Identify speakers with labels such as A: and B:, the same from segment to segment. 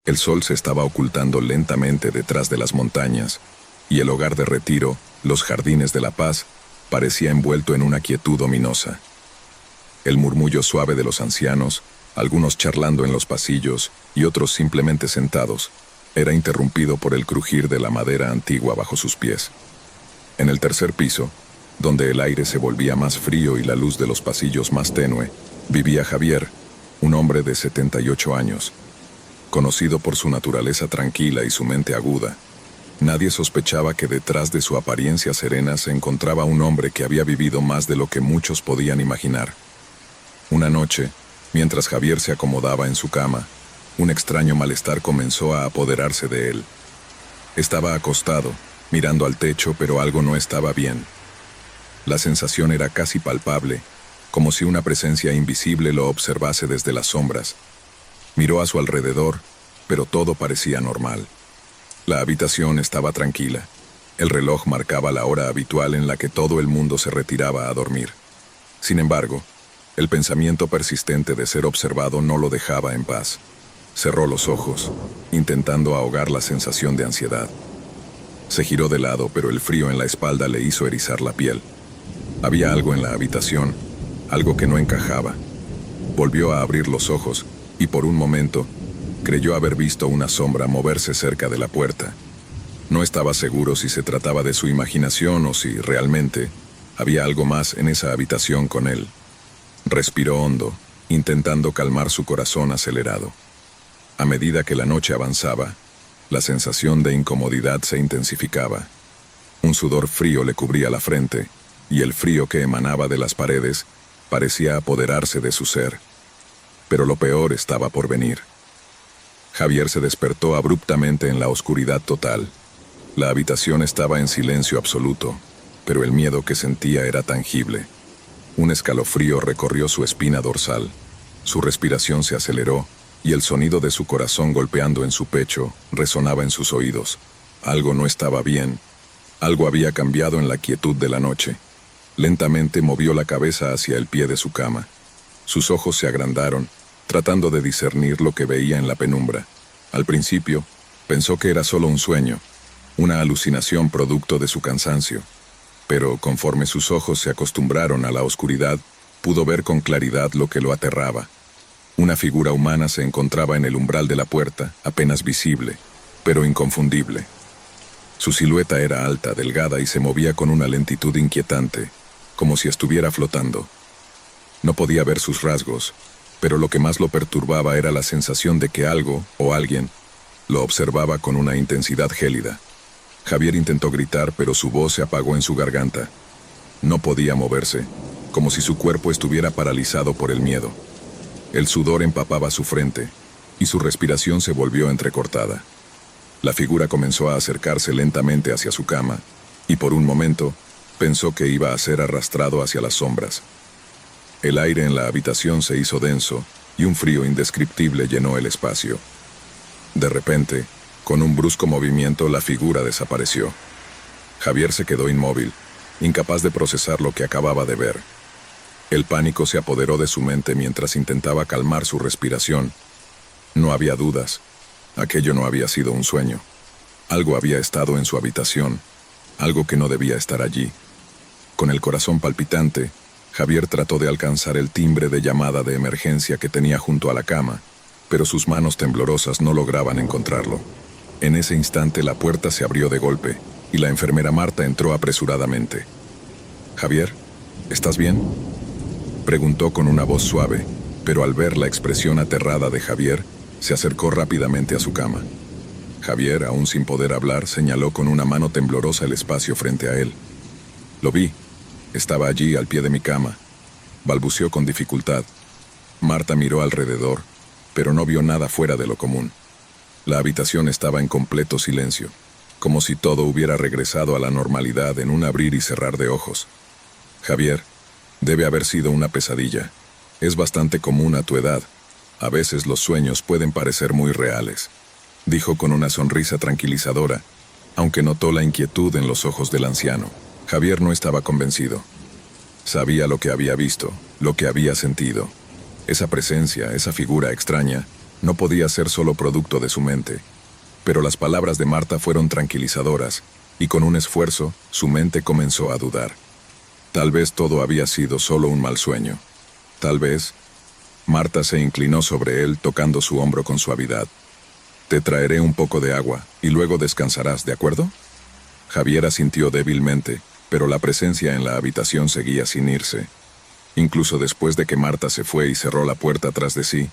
A: El sol se estaba ocultando lentamente detrás de las montañas, y el hogar de retiro, los jardines de la paz, parecía envuelto en una quietud ominosa. El murmullo suave de los ancianos, algunos charlando en los pasillos y otros simplemente sentados, era interrumpido por el crujir de la madera antigua bajo sus pies. En el tercer piso, donde el aire se volvía más frío y la luz de los pasillos más tenue, vivía Javier, un hombre de 78 años. Conocido por su naturaleza tranquila y su mente aguda, nadie sospechaba que detrás de su apariencia serena se encontraba un hombre que había vivido más de lo que muchos podían imaginar. Una noche, mientras Javier se acomodaba en su cama, un extraño malestar comenzó a apoderarse de él. Estaba acostado, mirando al techo, pero algo no estaba bien. La sensación era casi palpable, como si una presencia invisible lo observase desde las sombras. Miró a su alrededor, pero todo parecía normal. La habitación estaba tranquila. El reloj marcaba la hora habitual en la que todo el mundo se retiraba a dormir. Sin embargo, el pensamiento persistente de ser observado no lo dejaba en paz. Cerró los ojos, intentando ahogar la sensación de ansiedad. Se giró de lado, pero el frío en la espalda le hizo erizar la piel. Había algo en la habitación, algo que no encajaba. Volvió a abrir los ojos, y por un momento, creyó haber visto una sombra moverse cerca de la puerta. No estaba seguro si se trataba de su imaginación o si, realmente, había algo más en esa habitación con él. Respiró hondo, intentando calmar su corazón acelerado. A medida que la noche avanzaba, la sensación de incomodidad se intensificaba. Un sudor frío le cubría la frente, y el frío que emanaba de las paredes parecía apoderarse de su ser. Pero lo peor estaba por venir. Javier se despertó abruptamente en la oscuridad total. La habitación estaba en silencio absoluto, pero el miedo que sentía era tangible. Un escalofrío recorrió su espina dorsal. Su respiración se aceleró, y el sonido de su corazón golpeando en su pecho resonaba en sus oídos. Algo no estaba bien. Algo había cambiado en la quietud de la noche. Lentamente movió la cabeza hacia el pie de su cama. Sus ojos se agrandaron, tratando de discernir lo que veía en la penumbra. Al principio, pensó que era solo un sueño, una alucinación producto de su cansancio. Pero conforme sus ojos se acostumbraron a la oscuridad, pudo ver con claridad lo que lo aterraba. Una figura humana se encontraba en el umbral de la puerta, apenas visible, pero inconfundible. Su silueta era alta, delgada y se movía con una lentitud inquietante, como si estuviera flotando. No podía ver sus rasgos, pero lo que más lo perturbaba era la sensación de que algo, o alguien, lo observaba con una intensidad gélida. Javier intentó gritar, pero su voz se apagó en su garganta. No podía moverse, como si su cuerpo estuviera paralizado por el miedo. El sudor empapaba su frente, y su respiración se volvió entrecortada. La figura comenzó a acercarse lentamente hacia su cama, y por un momento, pensó que iba a ser arrastrado hacia las sombras. El aire en la habitación se hizo denso, y un frío indescriptible llenó el espacio. De repente, con un brusco movimiento, la figura desapareció. Javier se quedó inmóvil, incapaz de procesar lo que acababa de ver. El pánico se apoderó de su mente mientras intentaba calmar su respiración. No había dudas. Aquello no había sido un sueño. Algo había estado en su habitación, algo que no debía estar allí. Con el corazón palpitante, Javier trató de alcanzar el timbre de llamada de emergencia que tenía junto a la cama, pero sus manos temblorosas no lograban encontrarlo. En ese instante la puerta se abrió de golpe, y la enfermera Marta entró apresuradamente. «Javier, ¿estás bien?», preguntó con una voz suave, pero al ver la expresión aterrada de Javier, se acercó rápidamente a su cama. Javier, aún sin poder hablar, señaló con una mano temblorosa el espacio frente a él. «Lo vi. Estaba allí, al pie de mi cama», balbuceó con dificultad. Marta miró alrededor, pero no vio nada fuera de lo común. La habitación estaba en completo silencio, como si todo hubiera regresado a la normalidad en un abrir y cerrar de ojos. «Javier, debe haber sido una pesadilla. Es bastante común a tu edad. A veces los sueños pueden parecer muy reales», dijo con una sonrisa tranquilizadora, aunque notó la inquietud en los ojos del anciano. Javier no estaba convencido. Sabía lo que había visto, lo que había sentido. Esa presencia, esa figura extraña, No podía ser solo producto de su mente. Pero las palabras de Marta fueron tranquilizadoras, y con un esfuerzo, su mente comenzó a dudar. Tal vez todo había sido solo un mal sueño. Tal vez... Marta se inclinó sobre él, tocando su hombro con suavidad. Te traeré un poco de agua, y luego descansarás, ¿de acuerdo? Javier asintió débilmente, pero la presencia en la habitación seguía sin irse. Incluso después de que Marta se fue y cerró la puerta tras de sí,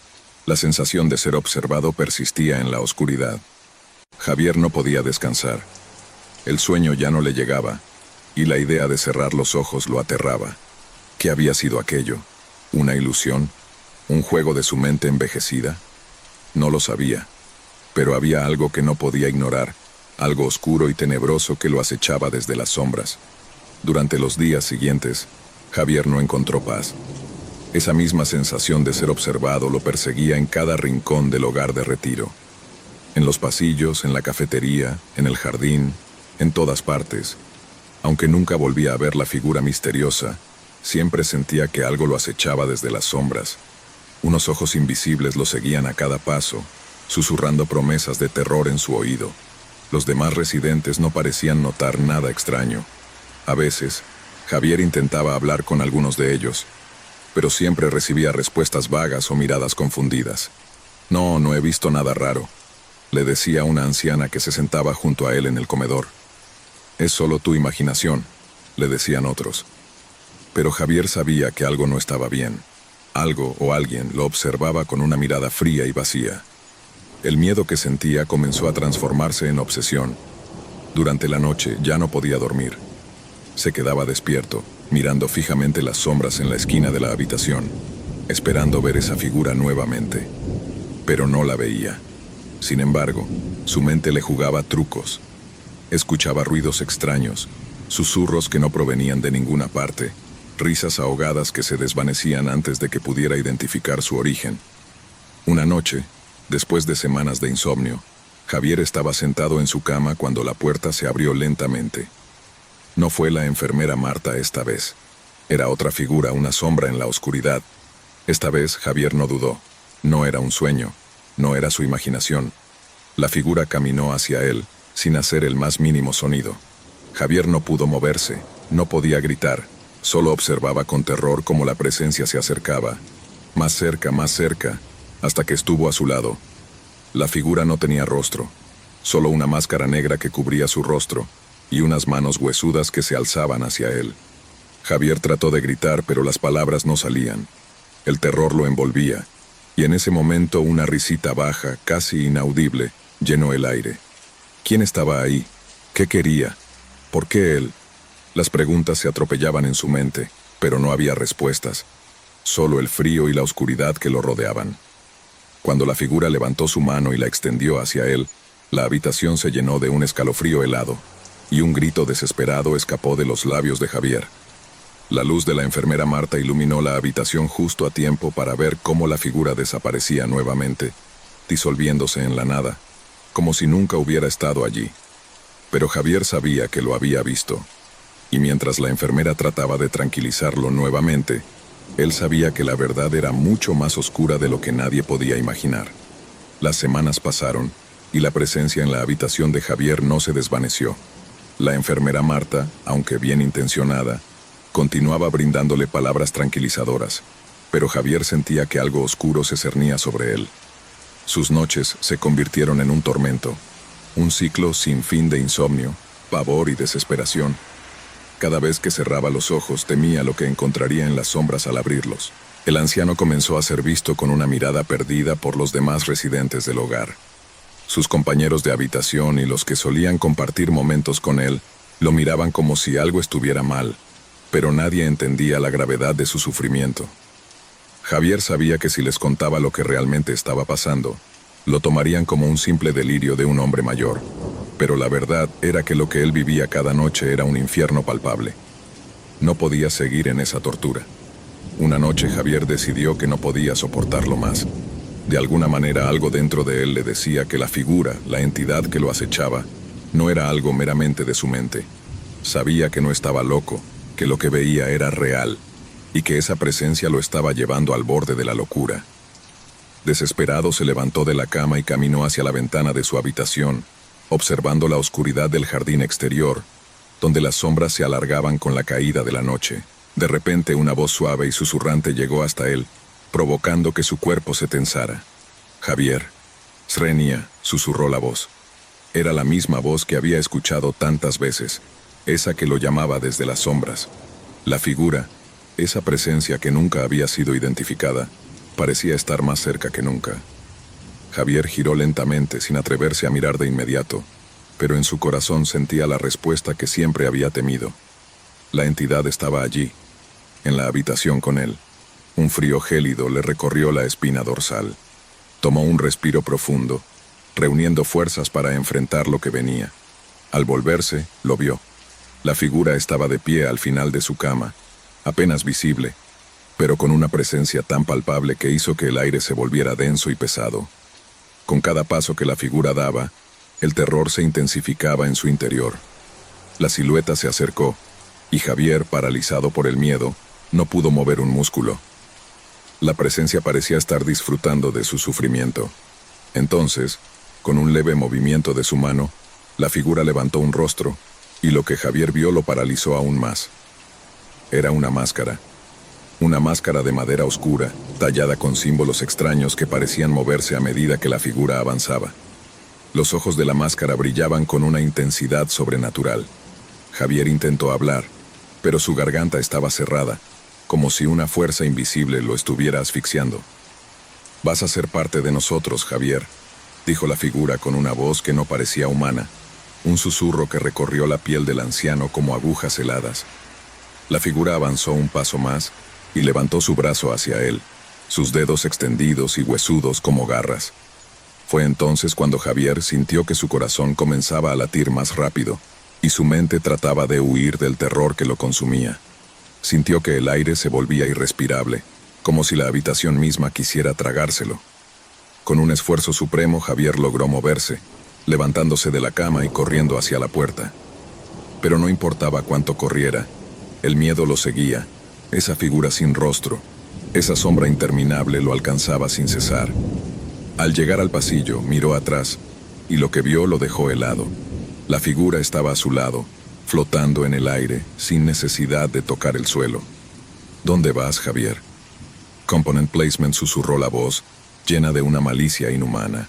A: la sensación de ser observado persistía en la oscuridad. Javier no podía descansar. El sueño ya no le llegaba, y la idea de cerrar los ojos lo aterraba. ¿Qué había sido aquello? ¿Una ilusión? ¿Un juego de su mente envejecida? No lo sabía, pero había algo que no podía ignorar, algo oscuro y tenebroso que lo acechaba desde las sombras. Durante los días siguientes, Javier no encontró paz. Esa misma sensación de ser observado lo perseguía en cada rincón del hogar de retiro. En los pasillos, en la cafetería, en el jardín, en todas partes. Aunque nunca volvía a ver la figura misteriosa, siempre sentía que algo lo acechaba desde las sombras. Unos ojos invisibles lo seguían a cada paso, susurrando promesas de terror en su oído. Los demás residentes no parecían notar nada extraño. A veces, Javier intentaba hablar con algunos de ellos, pero siempre recibía respuestas vagas o miradas confundidas. No, no he visto nada raro, le decía una anciana que se sentaba junto a él en el comedor. Es solo tu imaginación, le decían otros. Pero Javier sabía que algo no estaba bien. Algo o alguien lo observaba con una mirada fría y vacía. El miedo que sentía comenzó a transformarse en obsesión. Durante la noche ya no podía dormir. Se quedaba despierto, mirando fijamente las sombras en la esquina de la habitación, esperando ver esa figura nuevamente. Pero no la veía. Sin embargo, su mente le jugaba trucos. Escuchaba ruidos extraños, susurros que no provenían de ninguna parte, risas ahogadas que se desvanecían antes de que pudiera identificar su origen. Una noche, después de semanas de insomnio, Javier estaba sentado en su cama cuando la puerta se abrió lentamente. No fue la enfermera Marta esta vez. Era otra figura, una sombra en la oscuridad. Esta vez Javier no dudó. No era un sueño, no era su imaginación. La figura caminó hacia él, sin hacer el más mínimo sonido. Javier no pudo moverse, no podía gritar, solo observaba con terror cómo la presencia se acercaba. Más cerca, hasta que estuvo a su lado. La figura no tenía rostro, solo una máscara negra que cubría su rostro, y unas manos huesudas que se alzaban hacia él. Javier trató de gritar, pero las palabras no salían. El terror lo envolvía, y en ese momento una risita baja, casi inaudible, llenó el aire. ¿Quién estaba ahí? ¿Qué quería? ¿Por qué él? Las preguntas se atropellaban en su mente, pero no había respuestas, solo el frío y la oscuridad que lo rodeaban. Cuando la figura levantó su mano y la extendió hacia él, la habitación se llenó de un escalofrío helado, y un grito desesperado escapó de los labios de Javier. La luz de la enfermera Marta iluminó la habitación justo a tiempo para ver cómo la figura desaparecía nuevamente, disolviéndose en la nada, como si nunca hubiera estado allí. Pero Javier sabía que lo había visto, y mientras la enfermera trataba de tranquilizarlo nuevamente, él sabía que la verdad era mucho más oscura de lo que nadie podía imaginar. Las semanas pasaron, y la presencia en la habitación de Javier no se desvaneció. La enfermera Marta, aunque bien intencionada, continuaba brindándole palabras tranquilizadoras, pero Javier sentía que algo oscuro se cernía sobre él. Sus noches se convirtieron en un tormento, un ciclo sin fin de insomnio, pavor y desesperación. Cada vez que cerraba los ojos temía lo que encontraría en las sombras al abrirlos. El anciano comenzó a ser visto con una mirada perdida por los demás residentes del hogar. Sus compañeros de habitación y los que solían compartir momentos con él lo miraban como si algo estuviera mal, pero nadie entendía la gravedad de su sufrimiento. Javier sabía que si les contaba lo que realmente estaba pasando, lo tomarían como un simple delirio de un hombre mayor, pero la verdad era que lo que él vivía cada noche era un infierno palpable. No podía seguir en esa tortura. Una noche Javier decidió que no podía soportarlo más. De alguna manera algo dentro de él le decía que la figura, la entidad que lo acechaba, no era algo meramente de su mente. Sabía que no estaba loco, que lo que veía era real, y que esa presencia lo estaba llevando al borde de la locura. Desesperado se levantó de la cama y caminó hacia la ventana de su habitación, observando la oscuridad del jardín exterior, donde las sombras se alargaban con la caída de la noche. De repente una voz suave y susurrante llegó hasta él, provocando que su cuerpo se tensara. «Javier». «Srenia», susurró la voz. Era la misma voz que había escuchado tantas veces, esa que lo llamaba desde las sombras. La figura, esa presencia que nunca había sido identificada, parecía estar más cerca que nunca. Javier giró lentamente, sin atreverse a mirar de inmediato, pero en su corazón sentía la respuesta que siempre había temido. La entidad estaba allí, en la habitación con él. Un frío gélido le recorrió la espina dorsal. Tomó un respiro profundo, reuniendo fuerzas para enfrentar lo que venía. Al volverse, lo vio. La figura estaba de pie al final de su cama, apenas visible, pero con una presencia tan palpable que hizo que el aire se volviera denso y pesado. Con cada paso que la figura daba, el terror se intensificaba en su interior. La silueta se acercó, y Javier, paralizado por el miedo, no pudo mover un músculo. La presencia parecía estar disfrutando de su sufrimiento. Entonces, con un leve movimiento de su mano, la figura levantó un rostro, y lo que Javier vio lo paralizó aún más. Era una máscara de madera oscura, tallada con símbolos extraños que parecían moverse a medida que la figura avanzaba. Los ojos de la máscara brillaban con una intensidad sobrenatural. Javier intentó hablar, pero su garganta estaba cerrada, como si una fuerza invisible lo estuviera asfixiando. «Vas a ser parte de nosotros, Javier», dijo la figura con una voz que no parecía humana, un susurro que recorrió la piel del anciano como agujas heladas. La figura avanzó un paso más y levantó su brazo hacia él, sus dedos extendidos y huesudos como garras. Fue entonces cuando Javier sintió que su corazón comenzaba a latir más rápido, y su mente trataba de huir del terror que lo consumía. Sintió que el aire se volvía irrespirable, como si la habitación misma quisiera tragárselo. Con un esfuerzo supremo, Javier logró moverse, levantándose de la cama y corriendo hacia la puerta. Pero no importaba cuánto corriera, el miedo lo seguía. Esa figura sin rostro, esa sombra interminable lo alcanzaba sin cesar. Al llegar al pasillo, miró atrás, y lo que vio lo dejó helado. La figura estaba a su lado, flotando en el aire, sin necesidad de tocar el suelo. «¿Dónde vas, Javier?». «Component Placement», susurró la voz, llena de una malicia inhumana.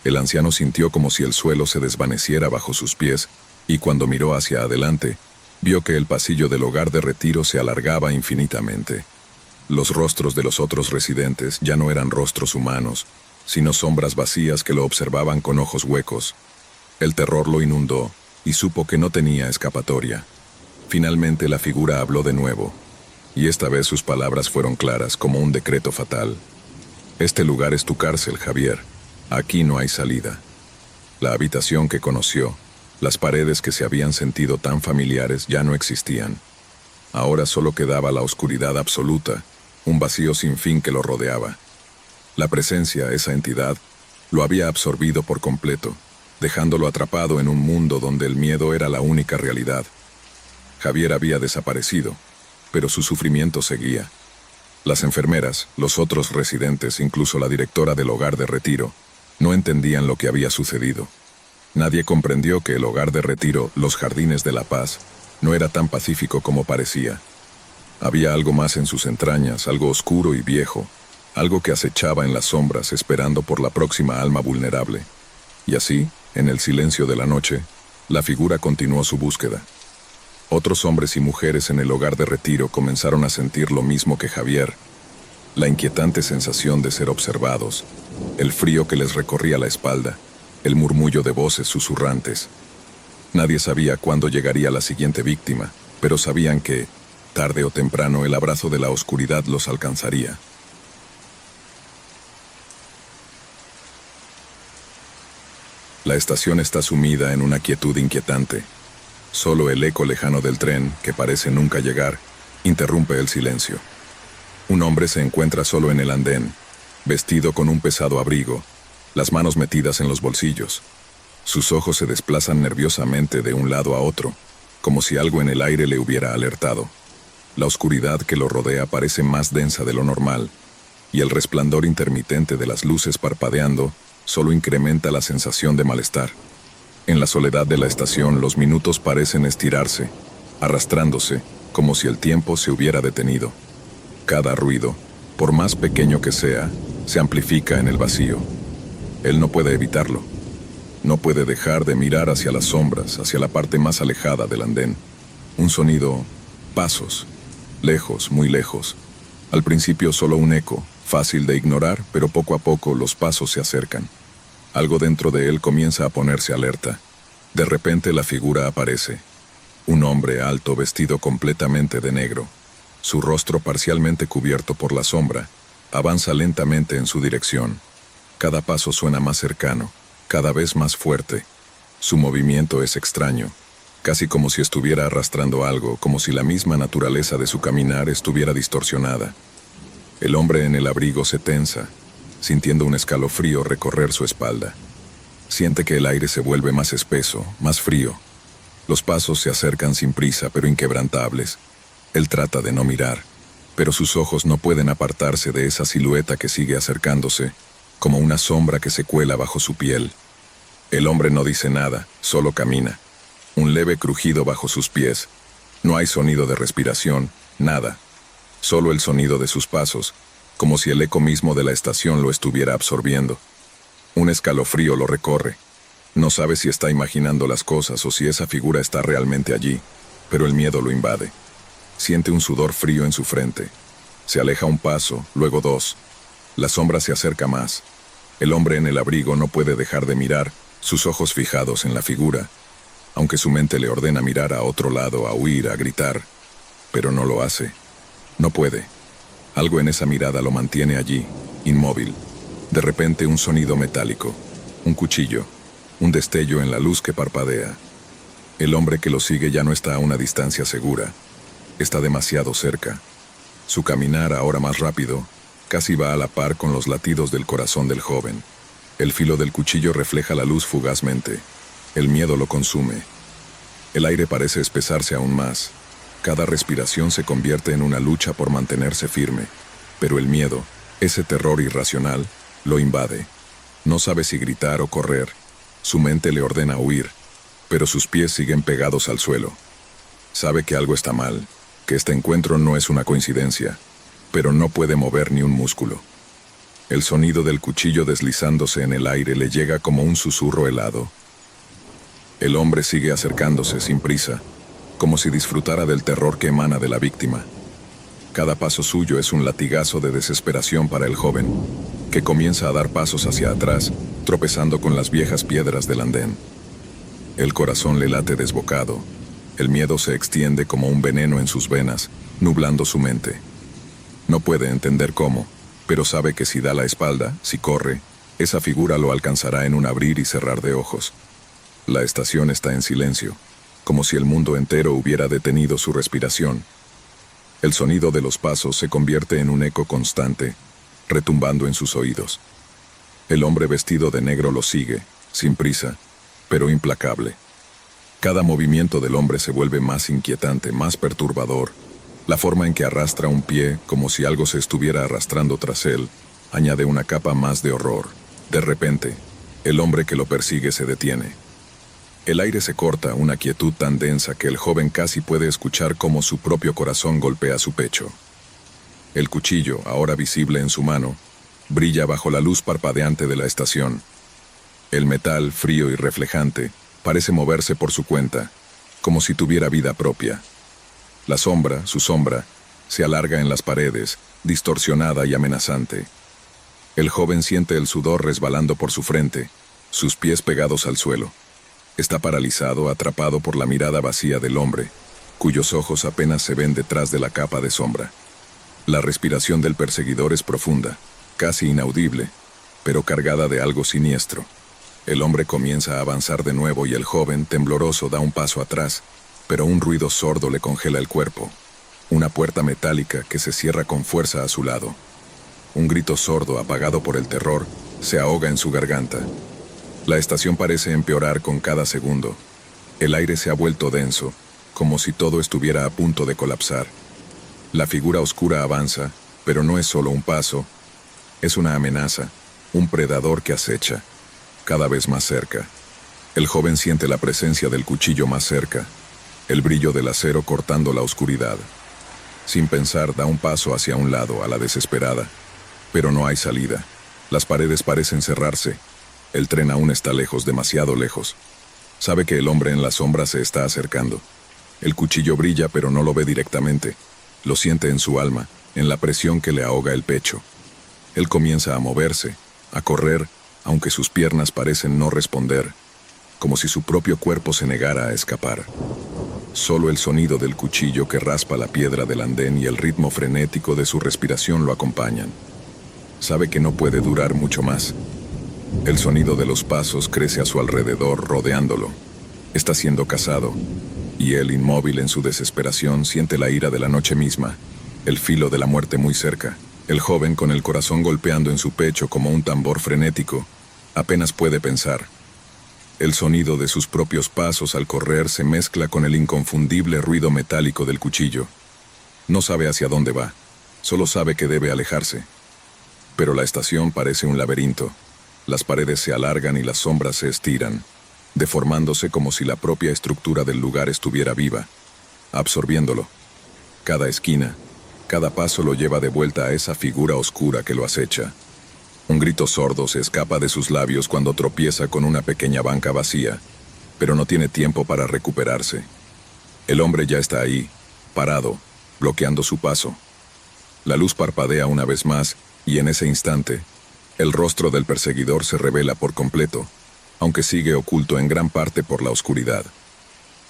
A: El anciano sintió como si el suelo se desvaneciera bajo sus pies, y cuando miró hacia adelante, vio que el pasillo del hogar de retiro se alargaba infinitamente. Los rostros de los otros residentes ya no eran rostros humanos, sino sombras vacías que lo observaban con ojos huecos. El terror lo inundó, y supo que no tenía escapatoria. Finalmente la figura habló de nuevo, y esta vez sus palabras fueron claras como un decreto fatal. «Este lugar es tu cárcel, Javier. Aquí no hay salida». La habitación que conoció, las paredes que se habían sentido tan familiares ya no existían. Ahora solo quedaba la oscuridad absoluta, un vacío sin fin que lo rodeaba. La presencia, esa entidad, lo había absorbido por completo, dejándolo atrapado en un mundo donde el miedo era la única realidad. Javier había desaparecido, pero su sufrimiento seguía. Las enfermeras, los otros residentes, incluso la directora del hogar de retiro, no entendían lo que había sucedido. Nadie comprendió que el hogar de retiro, los Jardines de la Paz, no era tan pacífico como parecía. Había algo más en sus entrañas, algo oscuro y viejo, algo que acechaba en las sombras esperando por la próxima alma vulnerable. Y así, en el silencio de la noche, la figura continuó su búsqueda. Otros hombres y mujeres en el hogar de retiro comenzaron a sentir lo mismo que Javier, la inquietante sensación de ser observados, el frío que les recorría la espalda, el murmullo de voces susurrantes. Nadie sabía cuándo llegaría la siguiente víctima, pero sabían que, tarde o temprano, el abrazo de la oscuridad los alcanzaría. La estación está sumida en una quietud inquietante. Solo el eco lejano del tren, que parece nunca llegar, interrumpe el silencio. Un hombre se encuentra solo en el andén, vestido con un pesado abrigo, las manos metidas en los bolsillos. Sus ojos se desplazan nerviosamente de un lado a otro, como si algo en el aire le hubiera alertado. La oscuridad que lo rodea parece más densa de lo normal, y el resplandor intermitente de las luces parpadeando solo incrementa la sensación de malestar. En la soledad de la estación, los minutos parecen estirarse, arrastrándose, como si el tiempo se hubiera detenido. Cada ruido, por más pequeño que sea, se amplifica en el vacío. Él no puede evitarlo. No puede dejar de mirar hacia las sombras, hacia la parte más alejada del andén. Un sonido, pasos, lejos, muy lejos. Al principio solo un eco, fácil de ignorar, pero poco a poco los pasos se acercan. Algo dentro de él comienza a ponerse alerta. De repente la figura aparece. Un hombre alto vestido completamente de negro. Su rostro parcialmente cubierto por la sombra, avanza lentamente en su dirección. Cada paso suena más cercano, cada vez más fuerte. Su movimiento es extraño, casi como si estuviera arrastrando algo, como si la misma naturaleza de su caminar estuviera distorsionada. El hombre en el abrigo se tensa, sintiendo un escalofrío recorrer su espalda. Siente que el aire se vuelve más espeso, más frío. Los pasos se acercan sin prisa, pero inquebrantables. Él trata de no mirar, pero sus ojos no pueden apartarse de esa silueta que sigue acercándose, como una sombra que se cuela bajo su piel. El hombre no dice nada, solo camina. Un leve crujido bajo sus pies. No hay sonido de respiración, nada. Solo el sonido de sus pasos, como si el eco mismo de la estación lo estuviera absorbiendo. Un escalofrío lo recorre. No sabe si está imaginando las cosas o si esa figura está realmente allí, pero el miedo lo invade. Siente un sudor frío en su frente. Se aleja un paso, luego dos. La sombra se acerca más. El hombre en el abrigo no puede dejar de mirar, sus ojos fijados en la figura, aunque su mente le ordena mirar a otro lado, a huir, a gritar. Pero no lo hace. No puede. Algo en esa mirada lo mantiene allí, inmóvil. De repente un sonido metálico, un cuchillo, un destello en la luz que parpadea. El hombre que lo sigue ya no está a una distancia segura. Está demasiado cerca. Su caminar, ahora más rápido, casi va a la par con los latidos del corazón del joven. El filo del cuchillo refleja la luz fugazmente. El miedo lo consume. El aire parece espesarse aún más. Cada respiración se convierte en una lucha por mantenerse firme. Pero el miedo, ese terror irracional, lo invade. No sabe si gritar o correr. Su mente le ordena huir, pero sus pies siguen pegados al suelo. Sabe que algo está mal, que este encuentro no es una coincidencia, pero no puede mover ni un músculo. El sonido del cuchillo deslizándose en el aire le llega como un susurro helado. El hombre sigue acercándose sin prisa, como si disfrutara del terror que emana de la víctima. Cada paso suyo es un latigazo de desesperación para el joven, que comienza a dar pasos hacia atrás, tropezando con las viejas piedras del andén. El corazón le late desbocado. El miedo se extiende como un veneno en sus venas, nublando su mente. No puede entender cómo, pero sabe que si da la espalda, si corre, esa figura lo alcanzará en un abrir y cerrar de ojos. La estación está en silencio, como si el mundo entero hubiera detenido su respiración. El sonido de los pasos se convierte en un eco constante, retumbando en sus oídos. El hombre vestido de negro lo sigue, sin prisa, pero implacable. Cada movimiento del hombre se vuelve más inquietante, más perturbador. La forma en que arrastra un pie, como si algo se estuviera arrastrando tras él, añade una capa más de horror. De repente, el hombre que lo persigue se detiene. El aire se corta, una quietud tan densa que el joven casi puede escuchar cómo su propio corazón golpea su pecho. El cuchillo, ahora visible en su mano, brilla bajo la luz parpadeante de la estación. El metal, frío y reflejante, parece moverse por su cuenta, como si tuviera vida propia. La sombra, su sombra, se alarga en las paredes, distorsionada y amenazante. El joven siente el sudor resbalando por su frente, sus pies pegados al suelo. Está paralizado, atrapado por la mirada vacía del hombre, cuyos ojos apenas se ven detrás de la capa de sombra. La respiración del perseguidor es profunda, casi inaudible, pero cargada de algo siniestro. El hombre comienza a avanzar de nuevo y el joven, tembloroso, da un paso atrás, pero un ruido sordo le congela el cuerpo. Una puerta metálica que se cierra con fuerza a su lado. Un grito sordo, apagado por el terror, se ahoga en su garganta. La estación parece empeorar con cada segundo. El aire se ha vuelto denso, como si todo estuviera a punto de colapsar. La figura oscura avanza, pero no es solo un paso, Es una amenaza, un predador que acecha, cada vez más cerca. El joven siente la presencia del cuchillo más cerca, el brillo del acero cortando la oscuridad. Sin pensar, da un paso hacia un lado, a la desesperada. Pero no hay salida. Las paredes parecen cerrarse. El tren aún está lejos, demasiado lejos. Sabe que el hombre en la sombra se está acercando. El cuchillo brilla, pero no lo ve directamente. Lo siente en su alma, en la presión que le ahoga el pecho. Él comienza a moverse, a correr, aunque sus piernas parecen no responder, como si su propio cuerpo se negara a escapar. Solo el sonido del cuchillo que raspa la piedra del andén y el ritmo frenético de su respiración lo acompañan. Sabe que no puede durar mucho más. El sonido de los pasos crece a su alrededor, rodeándolo. Está siendo cazado, y él, inmóvil en su desesperación, siente la ira de la noche misma, el filo de la muerte muy cerca. El joven, con el corazón golpeando en su pecho como un tambor frenético, apenas puede pensar. El sonido de sus propios pasos al correr se mezcla con el inconfundible ruido metálico del cuchillo. No sabe hacia dónde va, solo sabe que debe alejarse. Pero la estación parece un laberinto. Las paredes se alargan y las sombras se estiran, deformándose como si la propia estructura del lugar estuviera viva, absorbiéndolo. Cada esquina, cada paso lo lleva de vuelta a esa figura oscura que lo acecha. Un grito sordo se escapa de sus labios cuando tropieza con una pequeña banca vacía, pero no tiene tiempo para recuperarse. El hombre ya está ahí, parado, bloqueando su paso. La luz parpadea una vez más, y en ese instante, el rostro del perseguidor se revela por completo, aunque sigue oculto en gran parte por la oscuridad.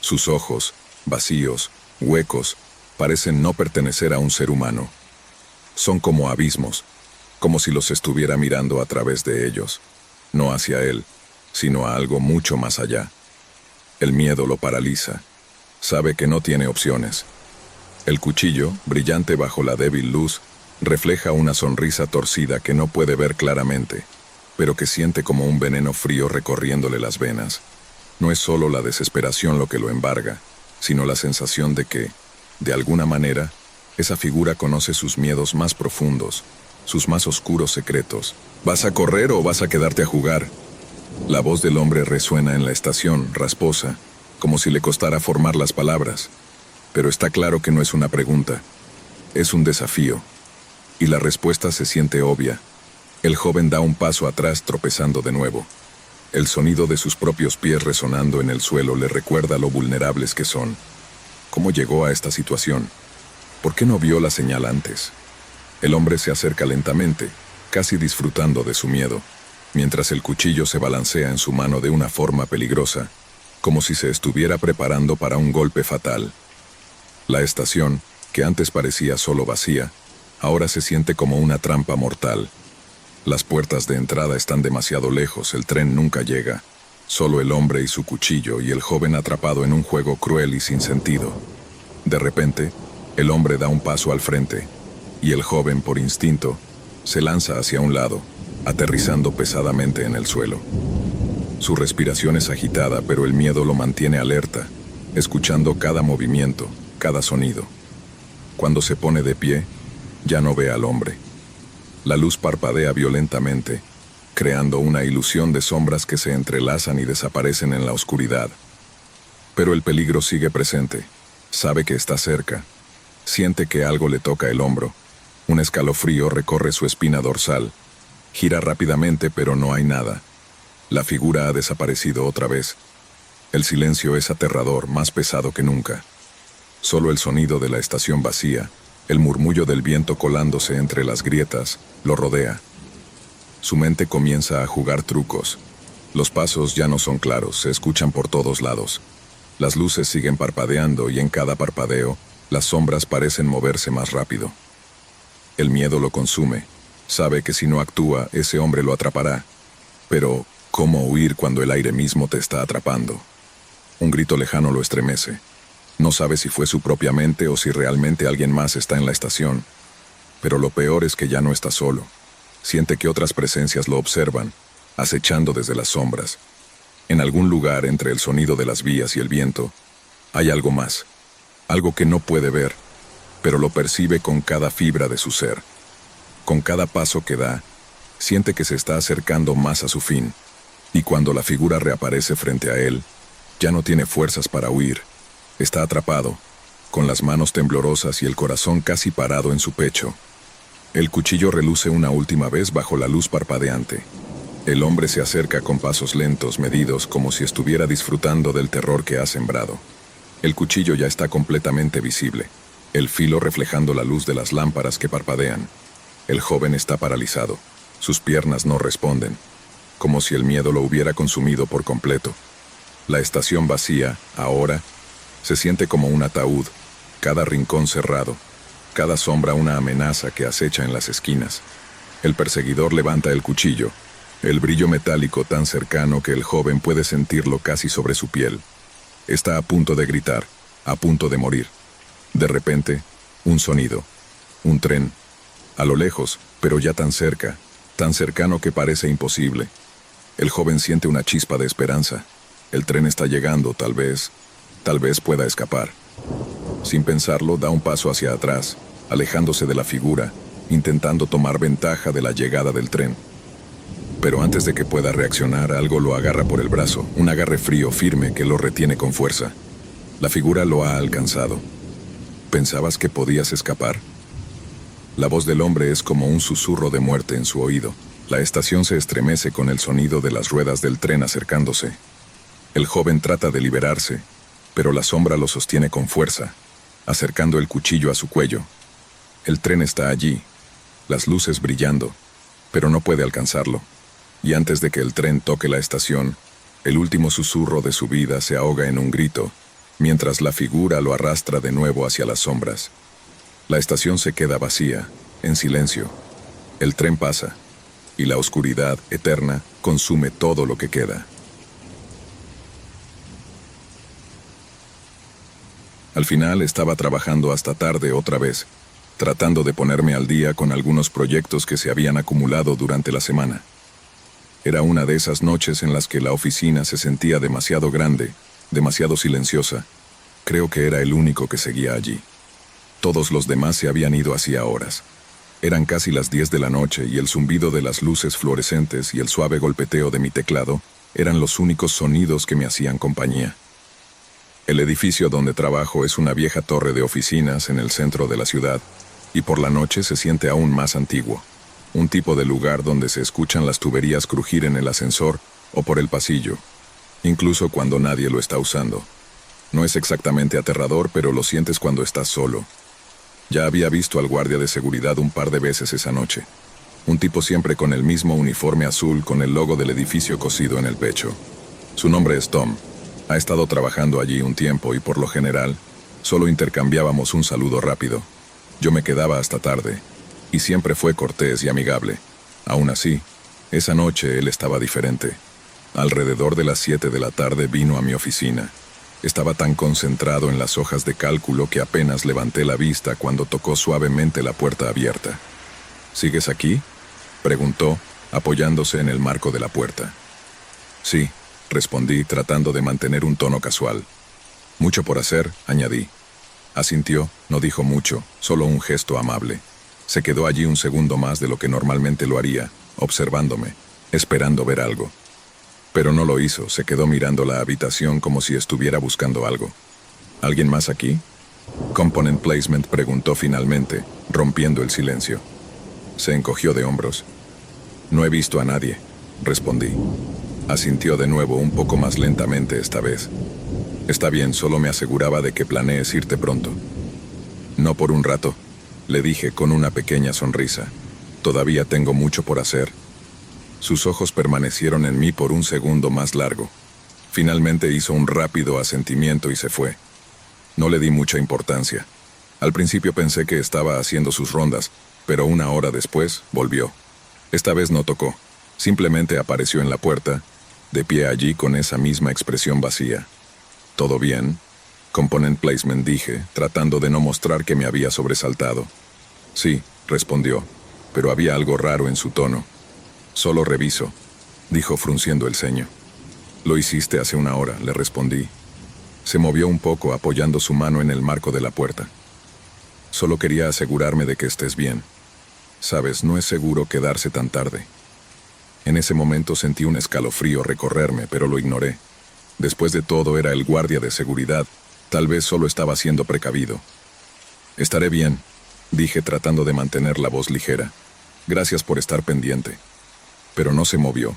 A: Sus ojos, vacíos, huecos, parecen no pertenecer a un ser humano. Son como abismos, como si los estuviera mirando a través de ellos, no hacia él, sino a algo mucho más allá. El miedo lo paraliza. Sabe que no tiene opciones. El cuchillo, brillante bajo la débil luz, refleja una sonrisa torcida que no puede ver claramente, pero que siente como un veneno frío recorriéndole las venas. No es solo la desesperación lo que lo embarga, sino la sensación de que, de alguna manera, esa figura conoce sus miedos más profundos, sus más oscuros secretos. ¿Vas a correr o vas a quedarte a jugar? La voz del hombre resuena en la estación, rasposa, como si le costara formar las palabras. Pero está claro que no es una pregunta, es un desafío. Y la respuesta se siente obvia. El joven da un paso atrás, tropezando de nuevo. El sonido de sus propios pies resonando en el suelo le recuerda lo vulnerables que son. ¿Cómo llegó a esta situación? ¿Por qué no vio la señal antes? El hombre se acerca lentamente, casi disfrutando de su miedo, mientras el cuchillo se balancea en su mano de una forma peligrosa, como si se estuviera preparando para un golpe fatal. La estación, que antes parecía solo vacía, ahora se siente como una trampa mortal. Las puertas de entrada están demasiado lejos, el tren nunca llega. Solo el hombre y su cuchillo y el joven atrapado en un juego cruel y sin sentido. De repente, el hombre da un paso al frente, y el joven, por instinto, se lanza hacia un lado, aterrizando pesadamente en el suelo. Su respiración es agitada, pero el miedo lo mantiene alerta, escuchando cada movimiento, cada sonido. Cuando se pone de pie, ya no ve al hombre. La luz parpadea violentamente, creando una ilusión de sombras que se entrelazan y desaparecen en la oscuridad. Pero el peligro sigue presente. Sabe que está cerca. Siente que algo le toca el hombro. Un escalofrío recorre su espina dorsal. Gira rápidamente, pero no hay nada. La figura ha desaparecido otra vez. El silencio es aterrador, más pesado que nunca. Solo el sonido de la estación vacía, el murmullo del viento colándose entre las grietas, lo rodea. Su mente comienza a jugar trucos. Los pasos ya no son claros, se escuchan por todos lados. Las luces siguen parpadeando y en cada parpadeo, las sombras parecen moverse más rápido. El miedo lo consume. Sabe que si no actúa, ese hombre lo atrapará. Pero, ¿cómo huir cuando el aire mismo te está atrapando? Un grito lejano lo estremece. No sabe si fue su propia mente o si realmente alguien más está en la estación. Pero lo peor es que ya no está solo. Siente que otras presencias lo observan, acechando desde las sombras. En algún lugar entre el sonido de las vías y el viento, hay algo más. Algo que no puede ver, pero lo percibe con cada fibra de su ser. Con cada paso que da, Siente que se está acercando más a su fin, y cuando la figura reaparece frente a él, ya no tiene fuerzas para huir. Está atrapado, con las manos temblorosas y el corazón casi parado en su pecho. El cuchillo reluce una última vez bajo la luz parpadeante. El hombre se acerca con pasos lentos, medidos, como si estuviera disfrutando del terror que ha sembrado. El cuchillo ya está completamente visible, el filo reflejando la luz de las lámparas que parpadean. El joven está paralizado. Sus piernas no responden, como si el miedo lo hubiera consumido por completo. La estación vacía, ahora, se siente como un ataúd, cada rincón cerrado, cada sombra una amenaza que acecha en las esquinas. El perseguidor levanta el cuchillo, el brillo metálico tan cercano que el joven puede sentirlo casi sobre su piel. Está a punto de gritar, a punto de morir. De repente, un sonido, un tren, a lo lejos, pero ya tan cerca, tan cercano que parece imposible. El joven siente una chispa de esperanza. El tren está llegando, tal vez pueda escapar. Sin pensarlo, da un paso hacia atrás, alejándose de la figura, intentando tomar ventaja de la llegada del tren. Pero antes de que pueda reaccionar, algo lo agarra por el brazo, un agarre frío, firme, que lo retiene con fuerza. La figura lo ha alcanzado. ¿Pensabas que podías escapar? La voz del hombre es como un susurro de muerte en su oído. La estación se estremece con el sonido de las ruedas del tren acercándose. El joven trata de liberarse, pero la sombra lo sostiene con fuerza, acercando el cuchillo a su cuello. El tren está allí, las luces brillando, pero no puede alcanzarlo. Y antes de que el tren toque la estación, el último susurro de su vida se ahoga en un grito, mientras la figura lo arrastra de nuevo hacia las sombras. La estación se queda vacía, en silencio. El tren pasa, y la oscuridad eterna consume todo lo que queda. Al final estaba trabajando hasta tarde otra vez, tratando de ponerme al día con algunos proyectos que se habían acumulado durante la semana. Era una de esas noches en las que la oficina se sentía demasiado grande, demasiado silenciosa. Creo que era el único que seguía allí. Todos los demás se habían ido hacía horas. Eran casi las 10 de la noche y el zumbido de las luces fluorescentes y el suave golpeteo de mi teclado eran los únicos sonidos que me hacían compañía. El edificio donde trabajo es una vieja torre de oficinas en el centro de la ciudad, y por la noche se siente aún más antiguo. Un tipo de lugar donde se escuchan las tuberías crujir en el ascensor o por el pasillo, incluso cuando nadie lo está usando. No es exactamente aterrador, pero lo sientes cuando estás solo. Ya había visto al guardia de seguridad un par de veces esa noche. Un tipo siempre con el mismo uniforme azul con el logo del edificio cosido en el pecho. Su nombre es Tom. Ha estado trabajando allí un tiempo y por lo general, solo intercambiábamos un saludo rápido. Yo me quedaba hasta tarde, y siempre fue cortés y amigable. Aún así, esa noche él estaba diferente. Alrededor de las 7 de la tarde vino a mi oficina. Estaba tan concentrado en las hojas de cálculo que apenas levanté la vista cuando tocó suavemente la puerta abierta. ¿Sigues aquí?, preguntó, apoyándose en el marco de la puerta. Sí, respondí, tratando de mantener un tono casual. Mucho por hacer, añadí. Asintió, no dijo mucho, solo un gesto amable. Se quedó allí un segundo más de lo que normalmente lo haría, observándome, esperando ver algo. Pero no lo hizo, se quedó mirando la habitación como si estuviera buscando algo. ¿Alguien más aquí?, Component Placement preguntó finalmente, rompiendo el silencio. Se encogió de hombros. No he visto a nadie, respondí. Asintió de nuevo un poco más lentamente esta vez. Está bien, solo me aseguraba de que planees irte pronto. No por un rato, le dije con una pequeña sonrisa. Todavía tengo mucho por hacer. Sus ojos permanecieron en mí por un segundo más largo. Finalmente hizo un rápido asentimiento y se fue. No le di mucha importancia. Al principio pensé que estaba haciendo sus rondas, pero una hora después volvió. Esta vez no tocó. Simplemente apareció en la puerta, de pie allí con esa misma expresión vacía. ¿Todo bien?, Component Placement dije, tratando de no mostrar que me había sobresaltado. Sí, respondió, pero había algo raro en su tono. Solo reviso, dijo frunciendo el ceño. Lo hiciste hace una hora, le respondí. Se movió un poco apoyando su mano en el marco de la puerta. Solo quería asegurarme de que estés bien. Sabes, no es seguro quedarse tan tarde. En ese momento sentí un escalofrío recorrerme, pero lo ignoré. Después de todo era el guardia de seguridad, tal vez solo estaba siendo precavido. Estaré bien, dije tratando de mantener la voz ligera. Gracias por estar pendiente. Pero no se movió.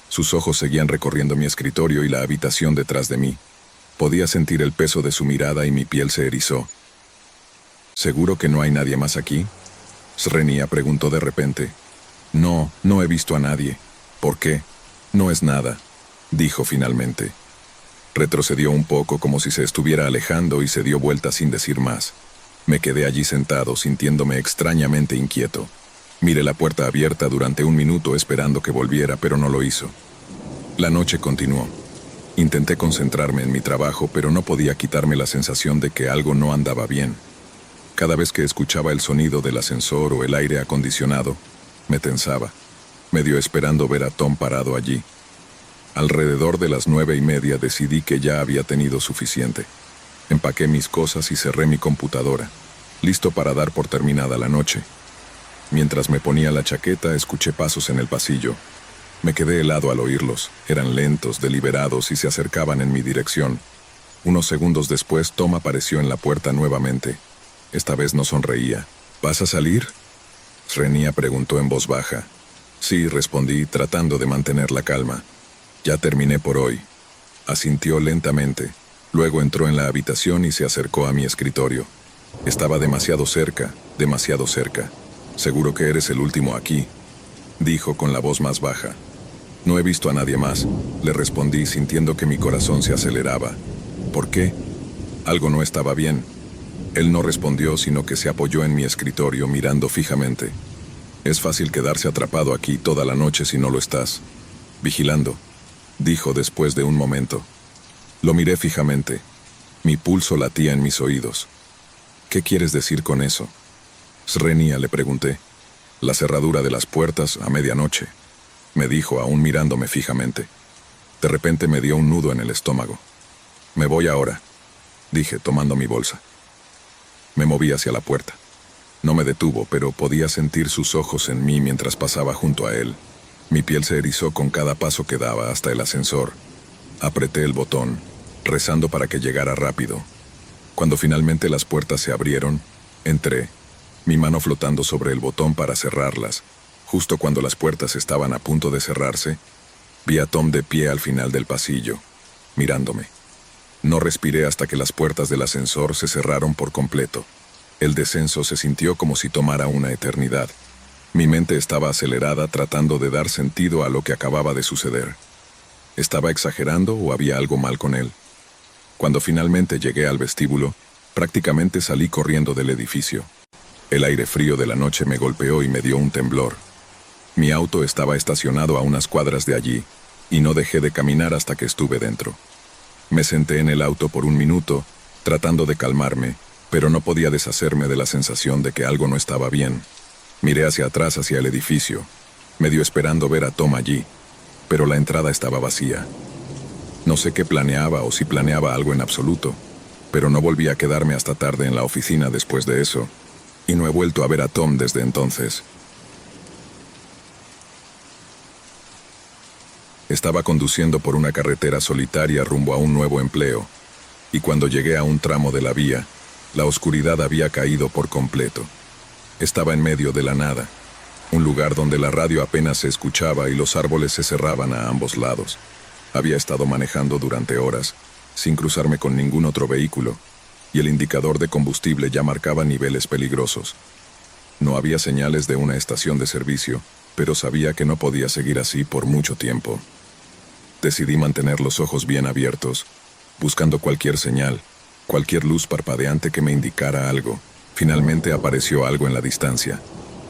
A: Sus ojos seguían recorriendo mi escritorio y la habitación detrás de mí. Podía sentir el peso de su mirada y mi piel se erizó. ¿Seguro que no hay nadie más aquí? Srenia preguntó de repente. No, no he visto a nadie. ¿Por qué? No es nada, dijo finalmente. Retrocedió un poco como si se estuviera alejando y se dio vuelta sin decir más. Me quedé allí sentado, sintiéndome extrañamente inquieto. Miré la puerta abierta durante un minuto esperando que volviera, pero no lo hizo. La noche continuó. Intenté concentrarme en mi trabajo, pero no podía quitarme la sensación de que algo no andaba bien. Cada vez que escuchaba el sonido del ascensor o el aire acondicionado, me tensaba, medio esperando ver a Tom parado allí. Alrededor de las 9:30 decidí que ya había tenido suficiente. Empaqué mis cosas y cerré mi computadora, listo para dar por terminada la noche. Mientras me ponía la chaqueta, escuché pasos en el pasillo. Me quedé helado al oírlos. Eran lentos, deliberados y se acercaban en mi dirección. Unos segundos después, Tom apareció en la puerta nuevamente. Esta vez no sonreía. ¿Vas a salir?, Srenia preguntó en voz baja. Sí, respondí, tratando de mantener la calma. Ya terminé por hoy. Asintió lentamente. Luego entró en la habitación y se acercó a mi escritorio. Estaba demasiado cerca, demasiado cerca. Seguro que eres el último aquí, dijo con la voz más baja. No he visto a nadie más, le respondí sintiendo que mi corazón se aceleraba. ¿Por qué? Algo no estaba bien. Él no respondió, sino que se apoyó en mi escritorio mirando fijamente. Es fácil quedarse atrapado aquí toda la noche si no lo estás vigilando, dijo después de un momento. Lo miré fijamente. Mi pulso latía en mis oídos. ¿Qué quieres decir con eso? Srenia, le pregunté. La cerradura de las puertas a medianoche, me dijo aún mirándome fijamente. De repente me dio un nudo en el estómago. Me voy ahora, dije tomando mi bolsa. Me moví hacia la puerta. No me detuvo, pero podía sentir sus ojos en mí mientras pasaba junto a él. Mi piel se erizó con cada paso que daba hasta el ascensor. Apreté el botón, rezando para que llegara rápido. Cuando finalmente las puertas se abrieron, entré, mi mano flotando sobre el botón para cerrarlas. Justo cuando las puertas estaban a punto de cerrarse, vi a Tom de pie al final del pasillo, mirándome. No respiré hasta que las puertas del ascensor se cerraron por completo. El descenso se sintió como si tomara una eternidad. Mi mente estaba acelerada tratando de dar sentido a lo que acababa de suceder. ¿Estaba exagerando o había algo mal con él? Cuando finalmente llegué al vestíbulo, prácticamente salí corriendo del edificio. El aire frío de la noche me golpeó y me dio un temblor. Mi auto estaba estacionado a unas cuadras de allí, y no dejé de caminar hasta que estuve dentro. Me senté en el auto por un minuto, tratando de calmarme, pero no podía deshacerme de la sensación de que algo no estaba bien. Miré hacia atrás, hacia el edificio, medio esperando ver a Tom allí, pero la entrada estaba vacía. No sé qué planeaba o si planeaba algo en absoluto, pero no volví a quedarme hasta tarde en la oficina después de eso, y no he vuelto a ver a Tom desde entonces. Estaba conduciendo por una carretera solitaria rumbo a un nuevo empleo, y cuando llegué a un tramo de la vía, la oscuridad había caído por completo. Estaba en medio de la nada, un lugar donde la radio apenas se escuchaba y los árboles se cerraban a ambos lados. Había estado manejando durante horas, sin cruzarme con ningún otro vehículo, y el indicador de combustible ya marcaba niveles peligrosos. No había señales de una estación de servicio, pero sabía que no podía seguir así por mucho tiempo. Decidí mantener los ojos bien abiertos, buscando cualquier señal, cualquier luz parpadeante que me indicara algo. Finalmente apareció algo en la distancia.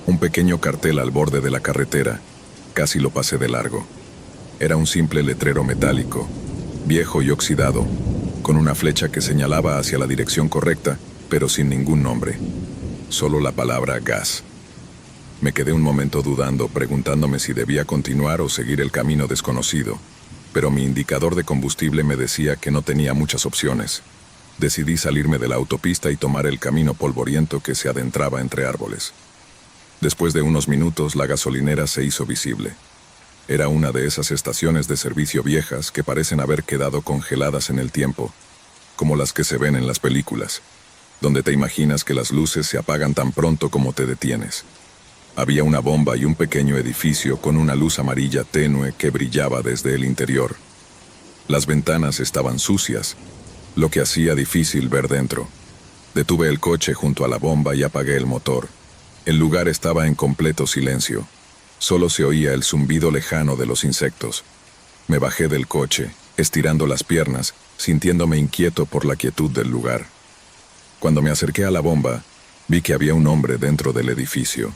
A: Un pequeño cartel al borde de la carretera. Casi lo pasé de largo. Era un simple letrero metálico, viejo y oxidado, con una flecha que señalaba hacia la dirección correcta, pero sin ningún nombre. Solo la palabra gas. Me quedé un momento dudando, preguntándome si debía continuar o seguir el camino desconocido, pero mi indicador de combustible me decía que no tenía muchas opciones. Decidí salirme de la autopista y tomar el camino polvoriento que se adentraba entre árboles. Después de unos minutos, la gasolinera se hizo visible. Era una de esas estaciones de servicio viejas que parecen haber quedado congeladas en el tiempo, como las que se ven en las películas, donde te imaginas que las luces se apagan tan pronto como te detienes. Había una bomba y un pequeño edificio con una luz amarilla tenue que brillaba desde el interior. Las ventanas estaban sucias, lo que hacía difícil ver dentro. Detuve el coche junto a la bomba y apagué el motor. El lugar estaba en completo silencio. Solo se oía el zumbido lejano de los insectos. Me bajé del coche, estirando las piernas, sintiéndome inquieto por la quietud del lugar. Cuando me acerqué a la bomba, vi que había un hombre dentro del edificio.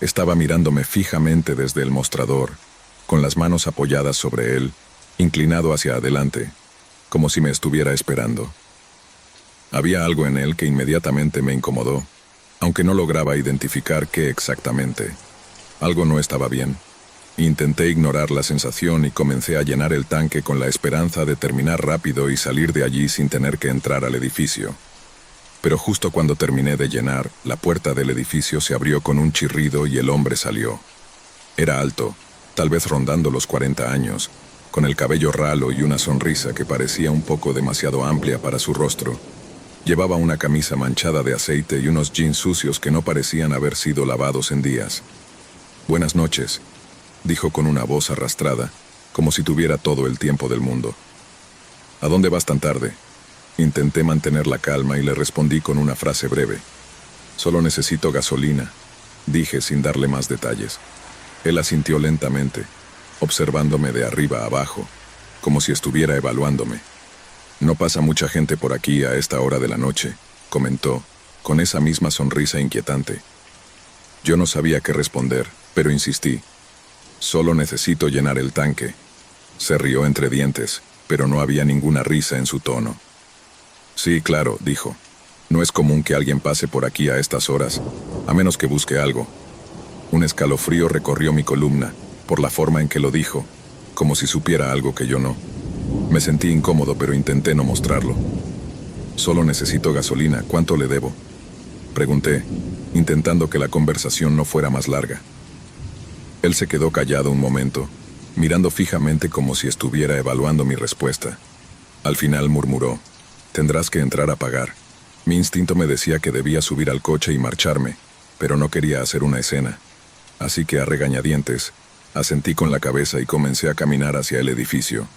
A: Estaba mirándome fijamente desde el mostrador, con las manos apoyadas sobre él, inclinado hacia adelante, como si me estuviera esperando. Había algo en él que inmediatamente me incomodó, aunque no lograba identificar qué exactamente. Algo no estaba bien. Intenté ignorar la sensación y comencé a llenar el tanque con la esperanza de terminar rápido y salir de allí sin tener que entrar al edificio. Pero justo cuando terminé de llenar, la puerta del edificio se abrió con un chirrido y el hombre salió. Era alto, tal vez rondando los 40 años, con el cabello ralo y una sonrisa que parecía un poco demasiado amplia para su rostro. Llevaba una camisa manchada de aceite y unos jeans sucios que no parecían haber sido lavados en días. «Buenas noches», dijo con una voz arrastrada, como si tuviera todo el tiempo del mundo. «¿A dónde vas tan tarde?». Intenté mantener la calma y le respondí con una frase breve. «Solo necesito gasolina», dije sin darle más detalles. Él asintió lentamente, observándome de arriba a abajo, como si estuviera evaluándome. «No pasa mucha gente por aquí a esta hora de la noche», comentó, con esa misma sonrisa inquietante. Yo no sabía qué responder, pero insistí. «Solo necesito llenar el tanque». Se rió entre dientes, pero no había ninguna risa en su tono. «Sí, claro», dijo. «No es común que alguien pase por aquí a estas horas, a menos que busque algo». Un escalofrío recorrió mi columna, por la forma en que lo dijo, como si supiera algo que yo no. Me sentí incómodo, pero intenté no mostrarlo. «Solo necesito gasolina, ¿cuánto le debo?», pregunté, intentando que la conversación no fuera más larga. Él se quedó callado un momento, mirando fijamente como si estuviera evaluando mi respuesta. Al final murmuró: «Tendrás que entrar a pagar». Mi instinto me decía que debía subir al coche y marcharme, pero no quería hacer una escena. Así que a regañadientes, asentí con la cabeza y comencé a caminar hacia el edificio,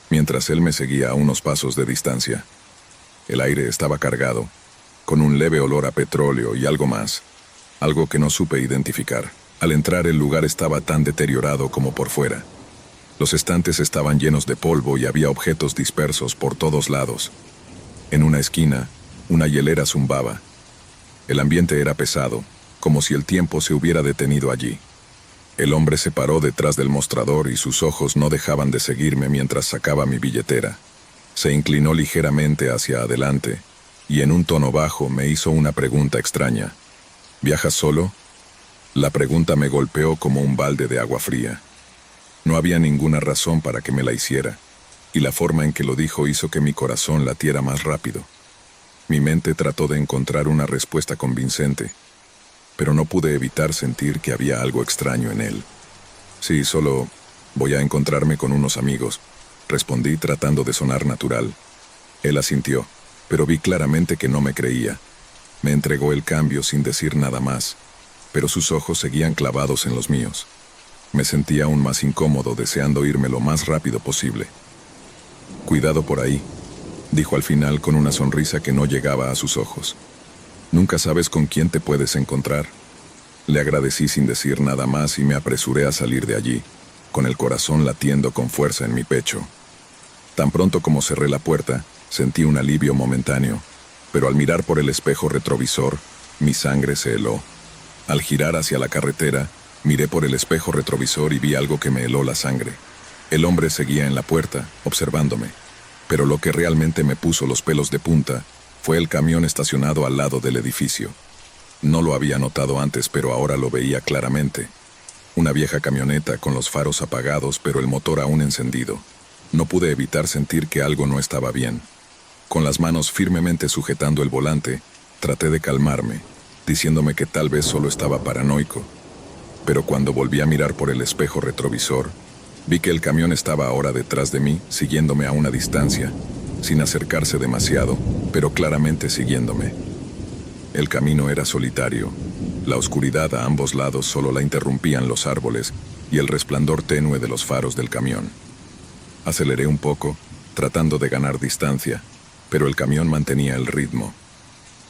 A: mientras él me seguía a unos pasos de distancia. El aire estaba cargado, con un leve olor a petróleo y algo más, algo que no supe identificar. Al entrar, el lugar estaba tan deteriorado como por fuera. Los estantes estaban llenos de polvo y había objetos dispersos por todos lados. En una esquina, una hielera zumbaba. El ambiente era pesado, como si el tiempo se hubiera detenido allí. El hombre se paró detrás del mostrador y sus ojos no dejaban de seguirme mientras sacaba mi billetera. Se inclinó ligeramente hacia adelante y en un tono bajo me hizo una pregunta extraña. «¿Viajas solo?». La pregunta me golpeó como un balde de agua fría. No había ninguna razón para que me la hiciera, y la forma en que lo dijo hizo que mi corazón latiera más rápido. Mi mente trató de encontrar una respuesta convincente, pero no pude evitar sentir que había algo extraño en él. «Sí, solo voy a encontrarme con unos amigos», respondí tratando de sonar natural. Él asintió, pero vi claramente que no me creía. Me entregó el cambio sin decir nada más, pero sus ojos seguían clavados en los míos. Me sentía aún más incómodo, deseando irme lo más rápido posible. «Cuidado por ahí», dijo al final con una sonrisa que no llegaba a sus ojos. «Nunca sabes con quién te puedes encontrar». Le agradecí sin decir nada más y me apresuré a salir de allí, con el corazón latiendo con fuerza en mi pecho. Tan pronto como cerré la puerta, sentí un alivio momentáneo, pero al mirar por el espejo retrovisor, mi sangre se heló. Al girar hacia la carretera, miré por el espejo retrovisor y vi algo que me heló la sangre. El hombre seguía en la puerta, observándome, pero lo que realmente me puso los pelos de punta fue el camión estacionado al lado del edificio. No lo había notado antes, pero ahora lo veía claramente. Una vieja camioneta con los faros apagados, pero el motor aún encendido. No pude evitar sentir que algo no estaba bien. Con las manos firmemente sujetando el volante, traté de calmarme, diciéndome que tal vez solo estaba paranoico. Pero cuando volví a mirar por el espejo retrovisor, Vi que el camión estaba ahora detrás de mí, siguiéndome a una distancia, sin acercarse demasiado, pero claramente siguiéndome. El camino era solitario. La oscuridad a ambos lados solo la interrumpían los árboles y el resplandor tenue de los faros del camión. Aceleré un poco, tratando de ganar distancia, pero el camión mantenía el ritmo.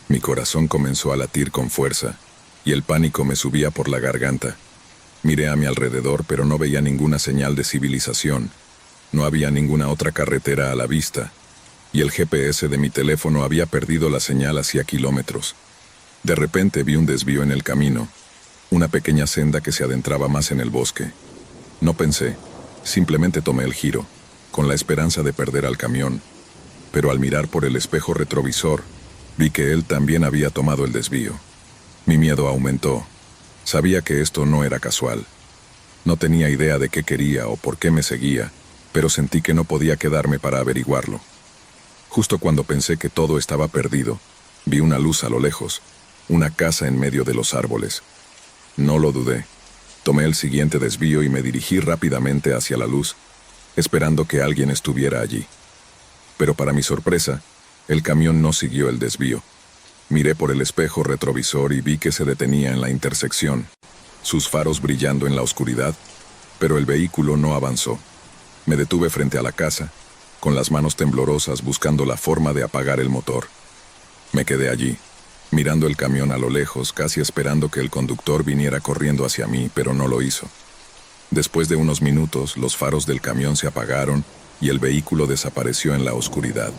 A: Mi corazón comenzó a latir con fuerza, y el pánico me subía por la garganta. Miré a mi alrededor, pero no veía ninguna señal de civilización. No había ninguna otra carretera a la vista, y el GPS de mi teléfono había perdido la señal hacía kilómetros. De repente vi un desvío en el camino, una pequeña senda que se adentraba más en el bosque. No pensé, simplemente tomé el giro, con la esperanza de perder al camión. Pero al mirar por el espejo retrovisor, vi que él también había tomado el desvío. Mi miedo aumentó. Sabía que esto no era casual. No tenía idea de qué quería o por qué me seguía, pero sentí que no podía quedarme para averiguarlo. Justo cuando pensé que todo estaba perdido, vi una luz a lo lejos, una casa en medio de los árboles. No lo dudé. Tomé el siguiente desvío y me dirigí rápidamente hacia la luz, esperando que alguien estuviera allí. Pero para mi sorpresa, el camión no siguió el desvío. Miré por el espejo retrovisor y vi que se detenía en la intersección, sus faros brillando en la oscuridad, pero el vehículo no avanzó. Me detuve frente a la casa, con las manos temblorosas buscando la forma de apagar el motor. Me quedé allí, mirando el camión a lo lejos, casi esperando que el conductor viniera corriendo hacia mí, pero no lo hizo. Después de unos minutos, los faros del camión se apagaron y el vehículo desapareció en la oscuridad.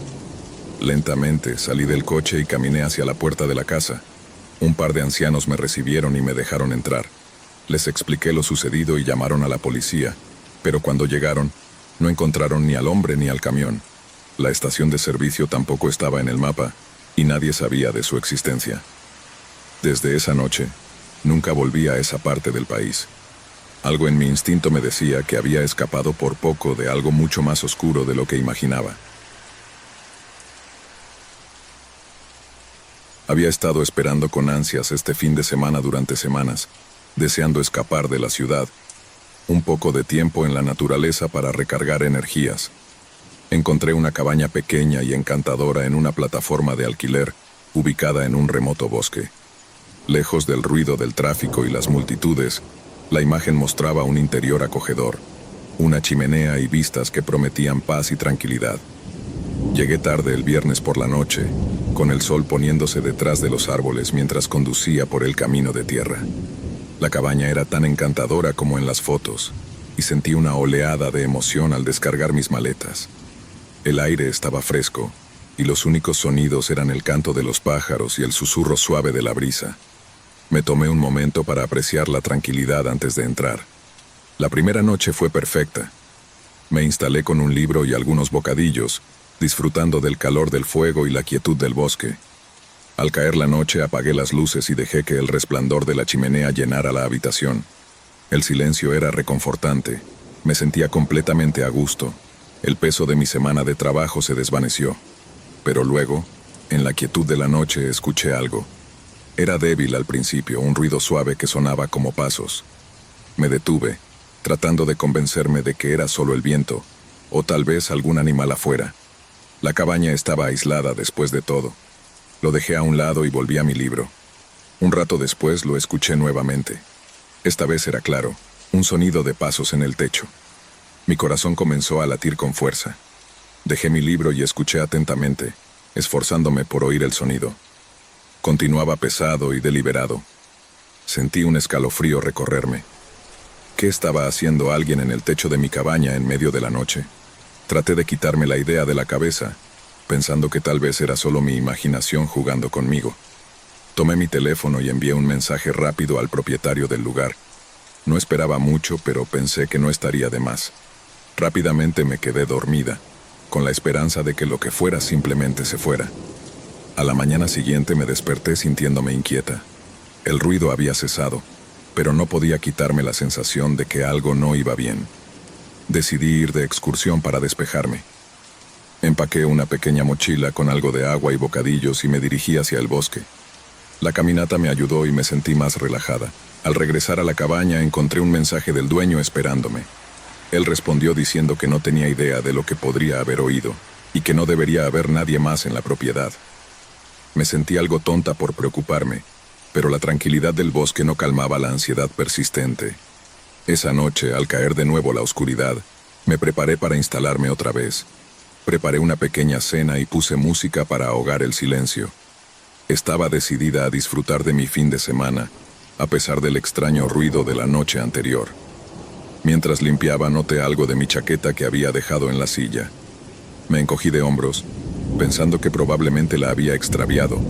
A: Lentamente salí del coche y caminé hacia la puerta de la casa. Un par de ancianos me recibieron y me dejaron entrar. Les expliqué lo sucedido y llamaron a la policía, pero cuando llegaron, no encontraron ni al hombre ni al camión. La estación de servicio tampoco estaba en el mapa y nadie sabía de su existencia. Desde esa noche, nunca volví a esa parte del país. Algo en mi instinto me decía que había escapado por poco de algo mucho más oscuro de lo que imaginaba. Había estado esperando con ansias este fin de semana durante semanas, deseando escapar de la ciudad, un poco de tiempo en la naturaleza para recargar energías. Encontré una cabaña pequeña y encantadora en una plataforma de alquiler, ubicada en un remoto bosque. Lejos del ruido del tráfico y las multitudes, la imagen mostraba un interior acogedor, una chimenea y vistas que prometían paz y tranquilidad. Llegué tarde el viernes por la noche, con el sol poniéndose detrás de los árboles mientras conducía por el camino de tierra. La cabaña era tan encantadora como en las fotos, y sentí una oleada de emoción al descargar mis maletas. El aire estaba fresco, y los únicos sonidos eran el canto de los pájaros y el susurro suave de la brisa. Me tomé un momento para apreciar la tranquilidad antes de entrar. La primera noche fue perfecta. Me instalé con un libro y algunos bocadillos, disfrutando del calor del fuego y la quietud del bosque. Al caer la noche apagué las luces y dejé que el resplandor de la chimenea llenara la habitación. El silencio era reconfortante. Me sentía completamente a gusto. El peso de mi semana de trabajo se desvaneció. Pero luego, en la quietud de la noche, escuché algo. Era débil al principio, un ruido suave que sonaba como pasos. Me detuve, tratando de convencerme de que era solo el viento, o tal vez algún animal afuera. La cabaña estaba aislada después de todo. Lo dejé a un lado y volví a mi libro. Un rato después lo escuché nuevamente. Esta vez era claro, un sonido de pasos en el techo. Mi corazón comenzó a latir con fuerza. Dejé mi libro y escuché atentamente, esforzándome por oír el sonido. Continuaba pesado y deliberado. Sentí un escalofrío recorrerme. ¿Qué estaba haciendo alguien en el techo de mi cabaña en medio de la noche? Traté de quitarme la idea de la cabeza, pensando que tal vez era solo mi imaginación jugando conmigo. Tomé mi teléfono y envié un mensaje rápido al propietario del lugar. No esperaba mucho, pero pensé que no estaría de más. Rápidamente me quedé dormida, con la esperanza de que lo que fuera simplemente se fuera. A la mañana siguiente me desperté sintiéndome inquieta. El ruido había cesado, pero no podía quitarme la sensación de que algo no iba bien. Decidí ir de excursión para despejarme. Empaqué una pequeña mochila con algo de agua y bocadillos y me dirigí hacia el bosque. La caminata me ayudó y me sentí más relajada. Al regresar a la cabaña encontré un mensaje del dueño esperándome. Él respondió diciendo que no tenía idea de lo que podría haber oído, y que no debería haber nadie más en la propiedad. Me sentí algo tonta por preocuparme, pero la tranquilidad del bosque no calmaba la ansiedad persistente. Esa noche, al caer de nuevo la oscuridad, me preparé para instalarme otra vez. Preparé una pequeña cena y puse música para ahogar el silencio. Estaba decidida a disfrutar de mi fin de semana, a pesar del extraño ruido de la noche anterior. Mientras limpiaba, noté algo de mi chaqueta que había dejado en la silla. Me encogí de hombros, pensando que probablemente la había extraviado.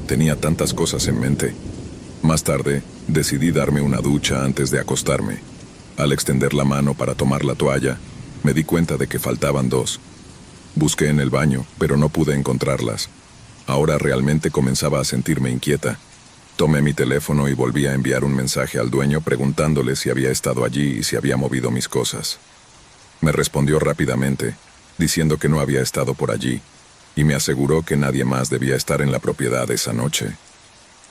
A: Tenía tantas cosas en mente. Más tarde, decidí darme una ducha antes de acostarme. Al extender la mano para tomar la toalla, me di cuenta de que faltaban dos. Busqué en el baño, pero no pude encontrarlas. Ahora realmente comenzaba a sentirme inquieta. Tomé mi teléfono y volví a enviar un mensaje al dueño preguntándole si había estado allí y si había movido mis cosas. Me respondió rápidamente, diciendo que no había estado por allí, y me aseguró que nadie más debía estar en la propiedad esa noche.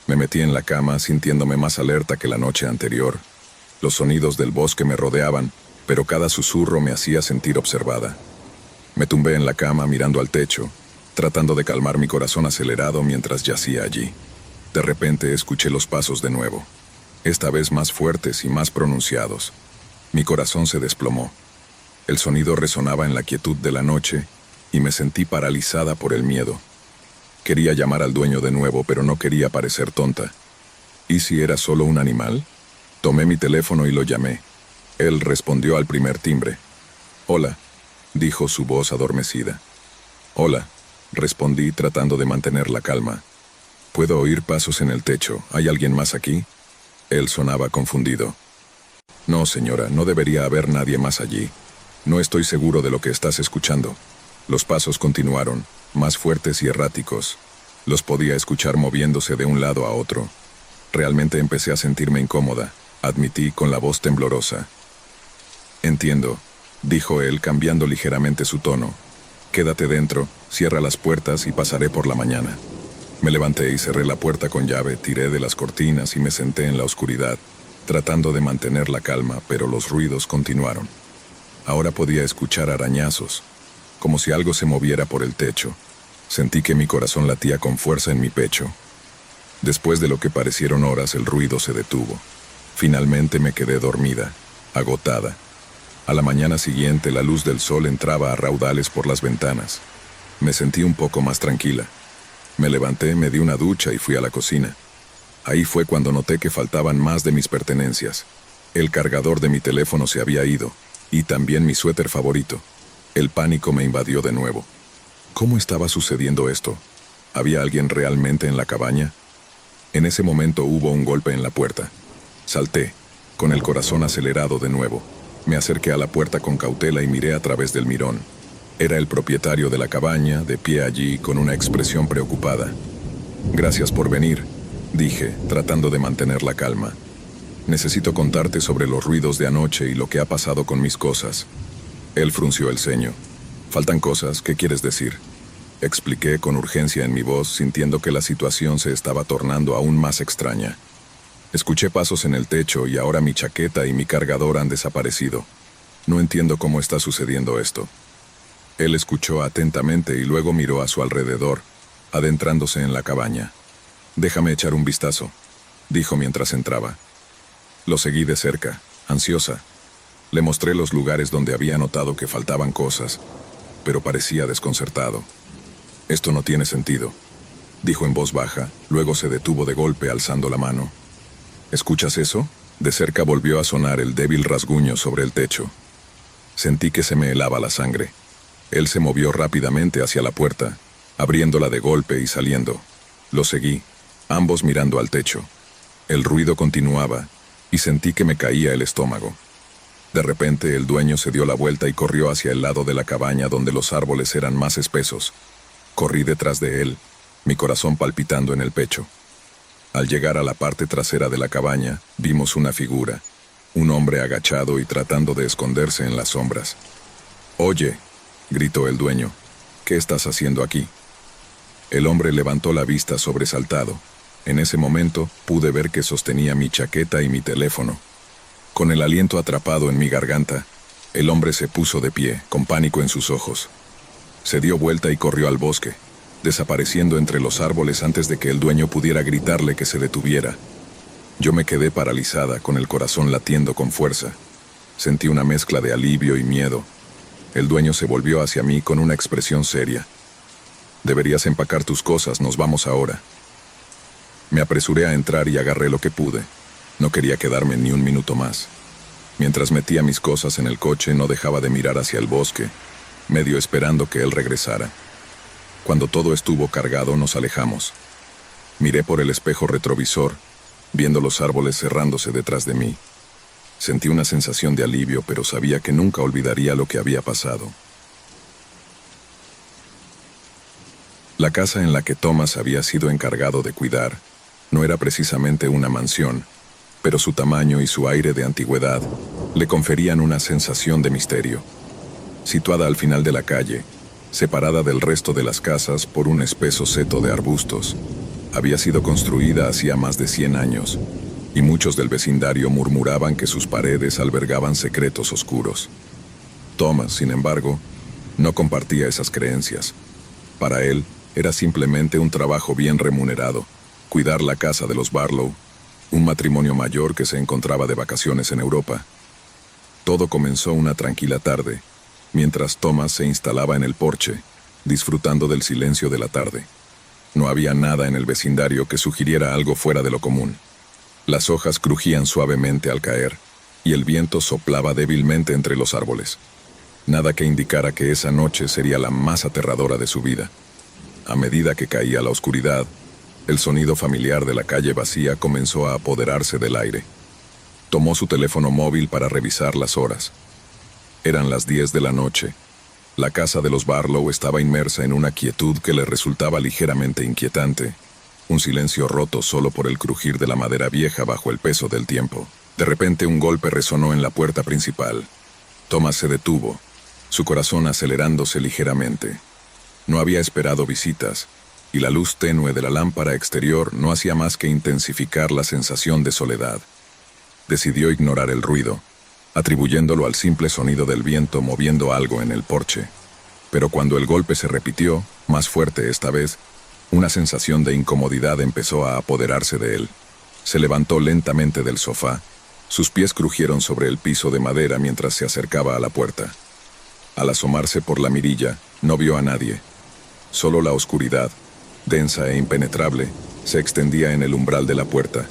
A: Me metí en la cama sintiéndome más alerta que la noche anterior. Los sonidos del bosque me rodeaban, pero cada susurro me hacía sentir observada. Me tumbé en la cama mirando al techo, tratando de calmar mi corazón acelerado mientras yacía allí. De repente escuché los pasos de nuevo, esta vez más fuertes y más pronunciados. Mi corazón se desplomó. El sonido resonaba en la quietud de la noche y me sentí paralizada por el miedo. Quería llamar al dueño de nuevo, pero no quería parecer tonta. ¿Y si era solo un animal? Tomé mi teléfono y lo llamé. Él respondió al primer timbre. «Hola», dijo su voz adormecida. «Hola», respondí tratando de mantener la calma. «Puedo oír pasos en el techo. ¿Hay alguien más aquí?» Él sonaba confundido. «No, señora, no debería haber nadie más allí. No estoy seguro de lo que estás escuchando». Los pasos continuaron, más fuertes y erráticos. Los podía escuchar moviéndose de un lado a otro. Realmente empecé a sentirme incómoda, admití con la voz temblorosa. «Entiendo», dijo él cambiando ligeramente su tono. «Quédate dentro, cierra las puertas y pasaré por la mañana». Me levanté y cerré la puerta con llave, tiré de las cortinas y me senté en la oscuridad, tratando de mantener la calma, pero los ruidos continuaron. Ahora podía escuchar arañazos, como si algo se moviera por el techo. Sentí que mi corazón latía con fuerza en mi pecho. Después de lo que parecieron horas, el ruido se detuvo. Finalmente me quedé dormida, agotada. A la mañana siguiente, la luz del sol entraba a raudales por las ventanas. Me sentí un poco más tranquila. Me levanté, me di una ducha y fui a la cocina. Ahí fue cuando noté que faltaban más de mis pertenencias. El cargador de mi teléfono se había ido, y también mi suéter favorito. El pánico me invadió de nuevo. ¿Cómo estaba sucediendo esto? ¿Había alguien realmente en la cabaña? En ese momento hubo un golpe en la puerta. Salté, con el corazón acelerado de nuevo. Me acerqué a la puerta con cautela y miré a través del mirón. Era el propietario de la cabaña, de pie allí, con una expresión preocupada. «Gracias por venir», dije, tratando de mantener la calma. «Necesito contarte sobre los ruidos de anoche y lo que ha pasado con mis cosas». Él frunció el ceño. «¿Faltan cosas? ¿Qué quieres decir?», expliqué con urgencia en mi voz, sintiendo que la situación se estaba tornando aún más extraña. Escuché pasos en el techo y ahora mi chaqueta y mi cargador han desaparecido. No entiendo cómo está sucediendo esto. Él escuchó atentamente y luego miró a su alrededor, adentrándose en la cabaña. «Déjame echar un vistazo», dijo mientras entraba. Lo seguí de cerca, ansiosa. Le mostré los lugares donde había notado que faltaban cosas, pero parecía desconcertado. «Esto no tiene sentido», dijo en voz baja, luego se detuvo de golpe alzando la mano. «¿Escuchas eso?». De cerca volvió a sonar el débil rasguño sobre el techo. Sentí que se me helaba la sangre. Él se movió rápidamente hacia la puerta, abriéndola de golpe y saliendo. Lo seguí, ambos mirando al techo. El ruido continuaba, y sentí que me caía el estómago. De repente el dueño se dio la vuelta y corrió hacia el lado de la cabaña donde los árboles eran más espesos. Corrí detrás de él, mi corazón palpitando en el pecho. Al llegar a la parte trasera de la cabaña, vimos una figura, un hombre agachado y tratando de esconderse en las sombras. «Oye», gritó el dueño, «¿qué estás haciendo aquí?». El hombre levantó la vista sobresaltado. En ese momento pude ver que sostenía mi chaqueta y mi teléfono. Con el aliento atrapado en mi garganta, El hombre se puso de pie, con pánico en sus ojos. Se dio vuelta y corrió al bosque, desapareciendo entre los árboles antes de que el dueño pudiera gritarle que se detuviera. Yo me quedé paralizada, con el corazón latiendo con fuerza. Sentí una mezcla de alivio y miedo. El dueño se volvió hacia mí con una expresión seria. «Deberías empacar tus cosas, nos vamos ahora». Me apresuré a entrar y agarré lo que pude. No quería quedarme ni un minuto más. Mientras metía mis cosas en el coche, no dejaba de mirar hacia el bosque, medio esperando que él regresara. Cuando todo estuvo cargado, nos alejamos. Miré por el espejo retrovisor, viendo los árboles cerrándose detrás de mí. Sentí una sensación de alivio, pero sabía que nunca olvidaría lo que había pasado. La casa en la que Thomas había sido encargado de cuidar no era precisamente una mansión, pero su tamaño y su aire de antigüedad le conferían una sensación de misterio. Situada al final de la calle, separada del resto de las casas por un espeso seto de arbustos, había sido construida hacía más de 100 años, y muchos del vecindario murmuraban que sus paredes albergaban secretos oscuros. Thomas, sin embargo, no compartía esas creencias. Para él, era simplemente un trabajo bien remunerado, cuidar la casa de los Barlow, un matrimonio mayor que se encontraba de vacaciones en Europa. Todo comenzó una tranquila tarde, mientras Thomas se instalaba en el porche, disfrutando del silencio de la tarde. No había nada en el vecindario que sugiriera algo fuera de lo común. Las hojas crujían suavemente al caer, y el viento soplaba débilmente entre los árboles. Nada que indicara que esa noche sería la más aterradora de su vida. A medida que caía la oscuridad, el sonido familiar de la calle vacía comenzó a apoderarse del aire. Tomó su teléfono móvil para revisar las horas. Eran las 10 de la noche. La casa de los Barlow estaba inmersa en una quietud que le resultaba ligeramente inquietante. Un silencio roto solo por el crujir de la madera vieja bajo el peso del tiempo. De repente un golpe resonó en la puerta principal. Thomas se detuvo, su corazón acelerándose ligeramente. No había esperado visitas, y la luz tenue de la lámpara exterior no hacía más que intensificar la sensación de soledad. Decidió ignorar el ruido, atribuyéndolo al simple sonido del viento moviendo algo en el porche. Pero cuando el golpe se repitió, más fuerte esta vez, una sensación de incomodidad empezó a apoderarse de él. Se levantó lentamente del sofá. Sus pies crujieron sobre el piso de madera mientras se acercaba a la puerta. Al asomarse por la mirilla, no vio a nadie. Solo la oscuridad, densa e impenetrable, se extendía en el umbral de la puerta.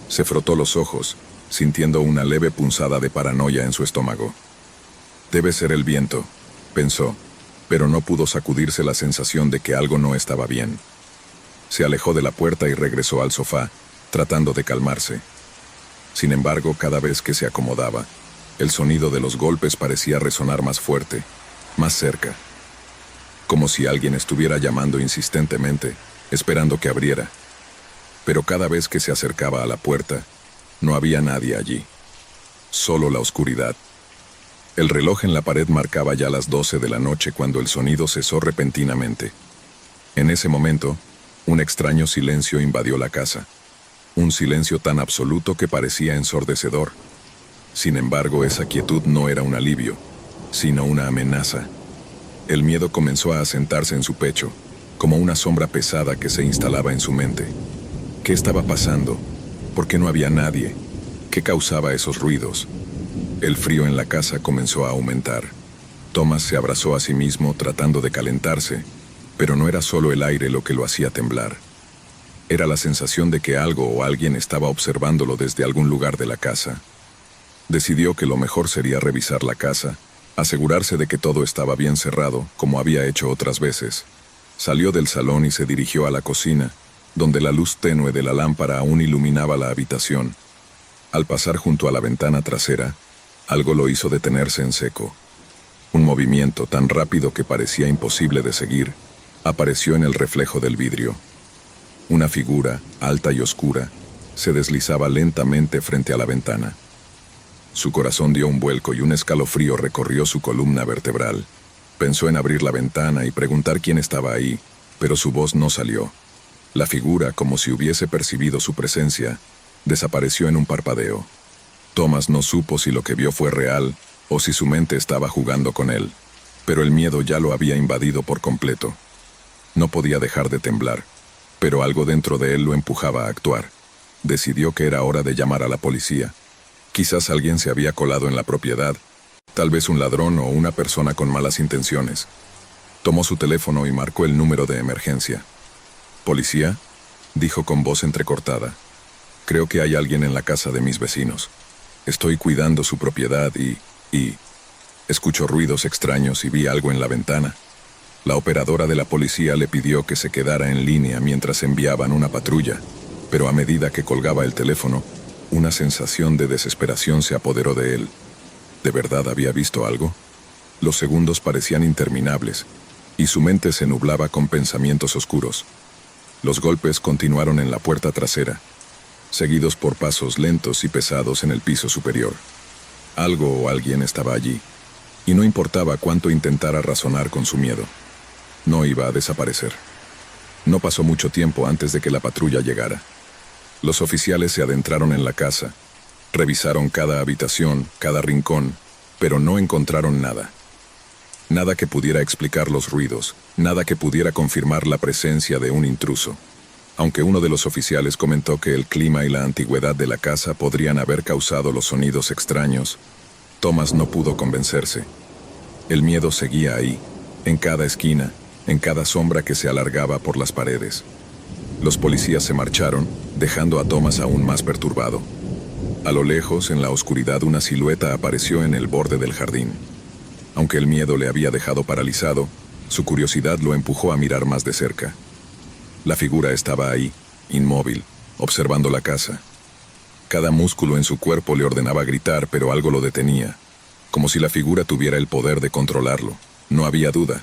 A: Se frotó los ojos, sintiendo una leve punzada de paranoia en su estómago. Debe ser el viento, pensó, pero no pudo sacudirse la sensación de que algo no estaba bien. Se alejó de la puerta y regresó al sofá, tratando de calmarse. Sin embargo, cada vez que se acomodaba, el sonido de los golpes parecía resonar más fuerte, más cerca. Como si alguien estuviera llamando insistentemente, esperando que abriera. Pero cada vez que se acercaba a la puerta, no había nadie allí. Solo la oscuridad. El reloj en la pared marcaba ya las 12 de la noche cuando el sonido cesó repentinamente. En ese momento, un extraño silencio invadió la casa. Un silencio tan absoluto que parecía ensordecedor. Sin embargo, esa quietud no era un alivio, sino una amenaza. El miedo comenzó a asentarse en su pecho, como una sombra pesada que se instalaba en su mente. ¿Qué estaba pasando? ¿Por qué no había nadie? ¿Qué causaba esos ruidos? El frío en la casa comenzó a aumentar. Thomas se abrazó a sí mismo tratando de calentarse, pero no era solo el aire lo que lo hacía temblar. Era la sensación de que algo o alguien estaba observándolo desde algún lugar de la casa. Decidió que lo mejor sería revisar la casa, asegurarse de que todo estaba bien cerrado, como había hecho otras veces. Salió del salón y se dirigió a la cocina, donde la luz tenue de la lámpara aún iluminaba la habitación. Al pasar junto a la ventana trasera, algo lo hizo detenerse en seco. Un movimiento tan rápido que parecía imposible de seguir, apareció en el reflejo del vidrio. Una figura, alta y oscura, se deslizaba lentamente frente a la ventana. Su corazón dio un vuelco y un escalofrío recorrió su columna vertebral. Pensó en abrir la ventana y preguntar quién estaba ahí, pero su voz no salió. La figura, como si hubiese percibido su presencia, desapareció en un parpadeo. Thomas no supo si lo que vio fue real o si su mente estaba jugando con él, pero el miedo ya lo había invadido por completo. No podía dejar de temblar, pero algo dentro de él lo empujaba a actuar. Decidió que era hora de llamar a la policía. Quizás alguien se había colado en la propiedad, tal vez un ladrón o una persona con malas intenciones. Tomó su teléfono y marcó el número de emergencia. «¿Policía?», dijo con voz entrecortada. «Creo que hay alguien en la casa de mis vecinos. Estoy cuidando su propiedad y... Escuchó ruidos extraños y vi algo en la ventana». La operadora de la policía le pidió que se quedara en línea mientras enviaban una patrulla, pero a medida que colgaba el teléfono, una sensación de desesperación se apoderó de él. ¿De verdad había visto algo? Los segundos parecían interminables, y su mente se nublaba con pensamientos oscuros. Los golpes continuaron en la puerta trasera, seguidos por pasos lentos y pesados en el piso superior. Algo o alguien estaba allí, y no importaba cuánto intentara razonar con su miedo. No iba a desaparecer. No pasó mucho tiempo antes de que la patrulla llegara. Los oficiales se adentraron en la casa, revisaron cada habitación, cada rincón, pero no encontraron nada. Nada que pudiera explicar los ruidos, nada que pudiera confirmar la presencia de un intruso. Aunque uno de los oficiales comentó que el clima y la antigüedad de la casa podrían haber causado los sonidos extraños, Thomas no pudo convencerse. El miedo seguía ahí, en cada esquina, en cada sombra que se alargaba por las paredes. Los policías se marcharon, dejando a Thomas aún más perturbado. A lo lejos, en la oscuridad, una silueta apareció en el borde del jardín. Aunque el miedo le había dejado paralizado, su curiosidad lo empujó a mirar más de cerca. La figura estaba ahí, inmóvil, observando la casa. Cada músculo en su cuerpo le ordenaba gritar, pero algo lo detenía, como si la figura tuviera el poder de controlarlo. No había duda.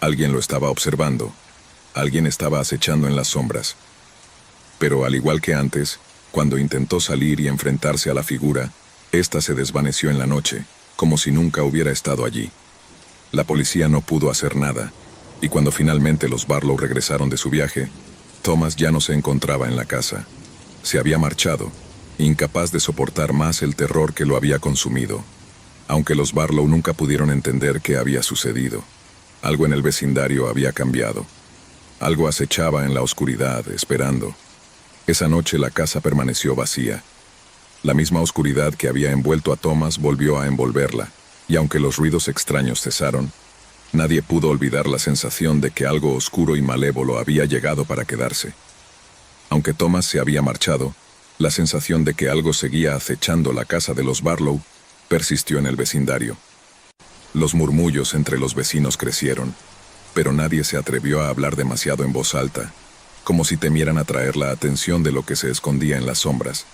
A: Alguien lo estaba observando. Alguien estaba acechando en las sombras. Pero al igual que antes, cuando intentó salir y enfrentarse a la figura, ésta se desvaneció en la noche, como si nunca hubiera estado allí. La policía no pudo hacer nada, y cuando finalmente los Barlow regresaron de su viaje, Thomas ya no se encontraba en la casa. Se había marchado, incapaz de soportar más el terror que lo había consumido. Aunque los Barlow nunca pudieron entender qué había sucedido. Algo en el vecindario había cambiado. Algo acechaba en la oscuridad, esperando. Esa noche la casa permaneció vacía. La misma oscuridad que había envuelto a Thomas volvió a envolverla, y aunque los ruidos extraños cesaron, nadie pudo olvidar la sensación de que algo oscuro y malévolo había llegado para quedarse. Aunque Thomas se había marchado, la sensación de que algo seguía acechando la casa de los Barlow persistió en el vecindario. Los murmullos entre los vecinos crecieron, pero nadie se atrevió a hablar demasiado en voz alta, como si temieran atraer la atención de lo que se escondía en las sombras.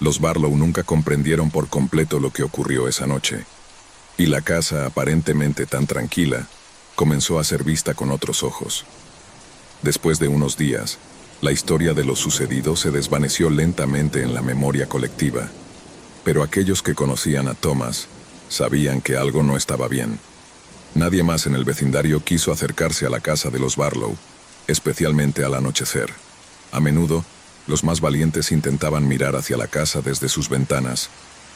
A: Los Barlow nunca comprendieron por completo lo que ocurrió esa noche, y la casa, aparentemente tan tranquila, comenzó a ser vista con otros ojos. Después de unos días, la historia de lo sucedido se desvaneció lentamente en la memoria colectiva, pero aquellos que conocían a Thomas sabían que algo no estaba bien. Nadie más en el vecindario quiso acercarse a la casa de los Barlow, especialmente al anochecer. A menudo, los más valientes intentaban mirar hacia la casa desde sus ventanas,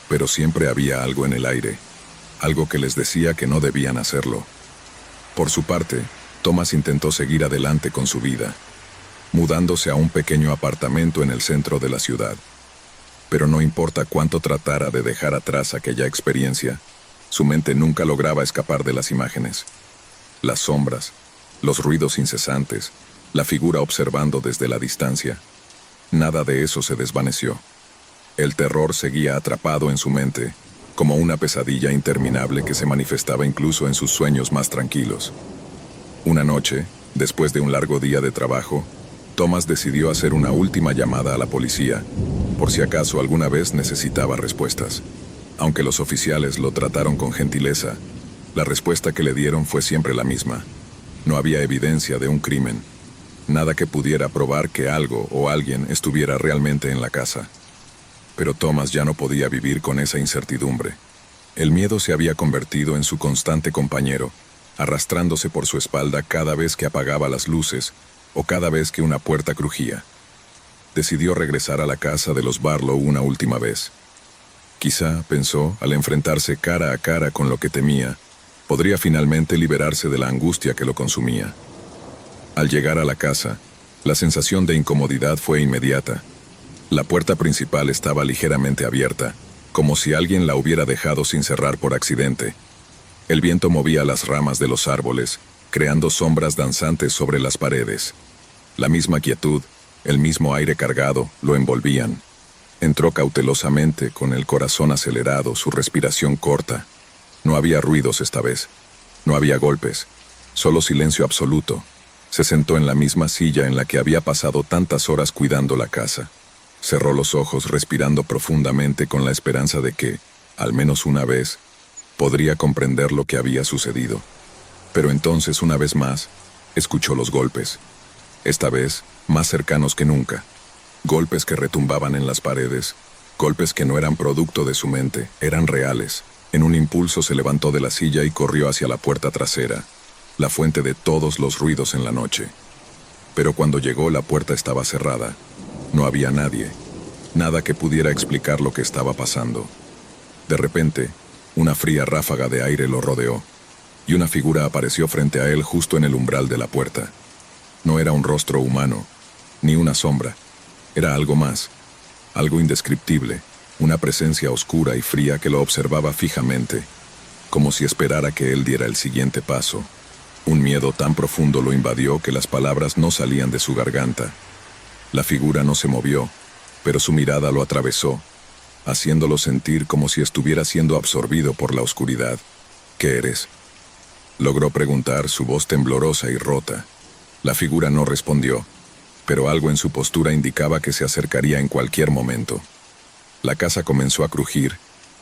A: pero siempre había algo en el aire, algo que les decía que no debían hacerlo. Por su parte, Thomas intentó seguir adelante con su vida, mudándose a un pequeño apartamento en el centro de la ciudad. Pero no importa cuánto tratara de dejar atrás aquella experiencia, su mente nunca lograba escapar de las imágenes. Las sombras, los ruidos incesantes, la figura observando desde la distancia. Nada de eso se desvaneció. El terror seguía atrapado en su mente, como una pesadilla interminable que se manifestaba incluso en sus sueños más tranquilos. Una noche, después de un largo día de trabajo, Thomas decidió hacer una última llamada a la policía, por si acaso alguna vez necesitaba respuestas. Aunque los oficiales lo trataron con gentileza, la respuesta que le dieron fue siempre la misma. No había evidencia de un crimen, nada que pudiera probar que algo o alguien estuviera realmente en la casa. Pero Thomas ya no podía vivir con esa incertidumbre. El miedo se había convertido en su constante compañero, arrastrándose por su espalda cada vez que apagaba las luces o cada vez que una puerta crujía. Decidió regresar a la casa de los Barlow una última vez. Quizá, pensó, al enfrentarse cara a cara con lo que temía, podría finalmente liberarse de la angustia que lo consumía. Al llegar a la casa, la sensación de incomodidad fue inmediata. La puerta principal estaba ligeramente abierta, como si alguien la hubiera dejado sin cerrar por accidente. El viento movía las ramas de los árboles, creando sombras danzantes sobre las paredes. La misma quietud, el mismo aire cargado, lo envolvían. Entró cautelosamente, con el corazón acelerado, su respiración corta. No había ruidos esta vez. No había golpes. Solo silencio absoluto. Se sentó en la misma silla en la que había pasado tantas horas cuidando la casa. Cerró los ojos respirando profundamente con la esperanza de que, al menos una vez, podría comprender lo que había sucedido. Pero entonces, una vez más, escuchó los golpes. Esta vez, más cercanos que nunca. Golpes que retumbaban en las paredes. Golpes que no eran producto de su mente, eran reales. En un impulso se levantó de la silla y corrió hacia la puerta trasera, la fuente de todos los ruidos en la noche. Pero cuando llegó, la puerta estaba cerrada. No había nadie, nada que pudiera explicar lo que estaba pasando. De repente, una fría ráfaga de aire lo rodeó, y una figura apareció frente a él justo en el umbral de la puerta. No era un rostro humano, ni una sombra. Era algo más, algo indescriptible, una presencia oscura y fría que lo observaba fijamente, como si esperara que él diera el siguiente paso. Un miedo tan profundo lo invadió que las palabras no salían de su garganta. La figura no se movió, pero su mirada lo atravesó, haciéndolo sentir como si estuviera siendo absorbido por la oscuridad. ¿Qué eres?, logró preguntar, su voz temblorosa y rota. La figura no respondió, pero algo en su postura indicaba que se acercaría en cualquier momento. La casa comenzó a crujir,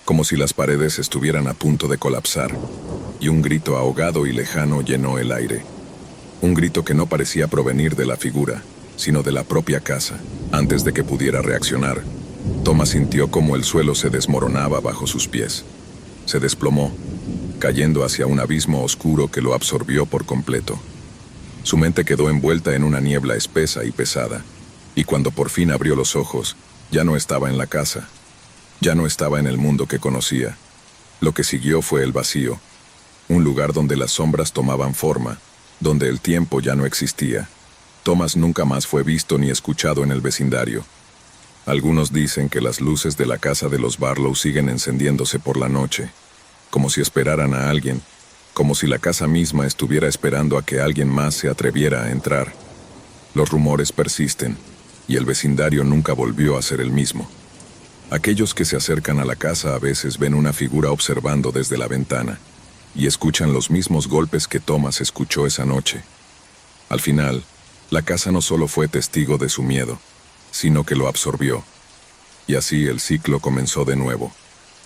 A: como si las paredes estuvieran a punto de colapsar, y un grito ahogado y lejano llenó el aire. Un grito que no parecía provenir de la figura, sino de la propia casa. Antes de que pudiera reaccionar, Thomas sintió como el suelo se desmoronaba bajo sus pies. Se desplomó, cayendo hacia un abismo oscuro que lo absorbió por completo. Su mente quedó envuelta en una niebla espesa y pesada, y cuando por fin abrió los ojos, ya no estaba en la casa. Ya no estaba en el mundo que conocía. Lo que siguió fue el vacío, un lugar donde las sombras tomaban forma, donde el tiempo ya no existía. Thomas nunca más fue visto ni escuchado en el vecindario. Algunos dicen que las luces de la casa de los Barlow siguen encendiéndose por la noche, como si esperaran a alguien, como si la casa misma estuviera esperando a que alguien más se atreviera a entrar. Los rumores persisten, y el vecindario nunca volvió a ser el mismo. Aquellos que se acercan a la casa a veces ven una figura observando desde la ventana, y escuchan los mismos golpes que Thomas escuchó esa noche. Al final, la casa no solo fue testigo de su miedo, sino que lo absorbió. Y así el ciclo comenzó de nuevo,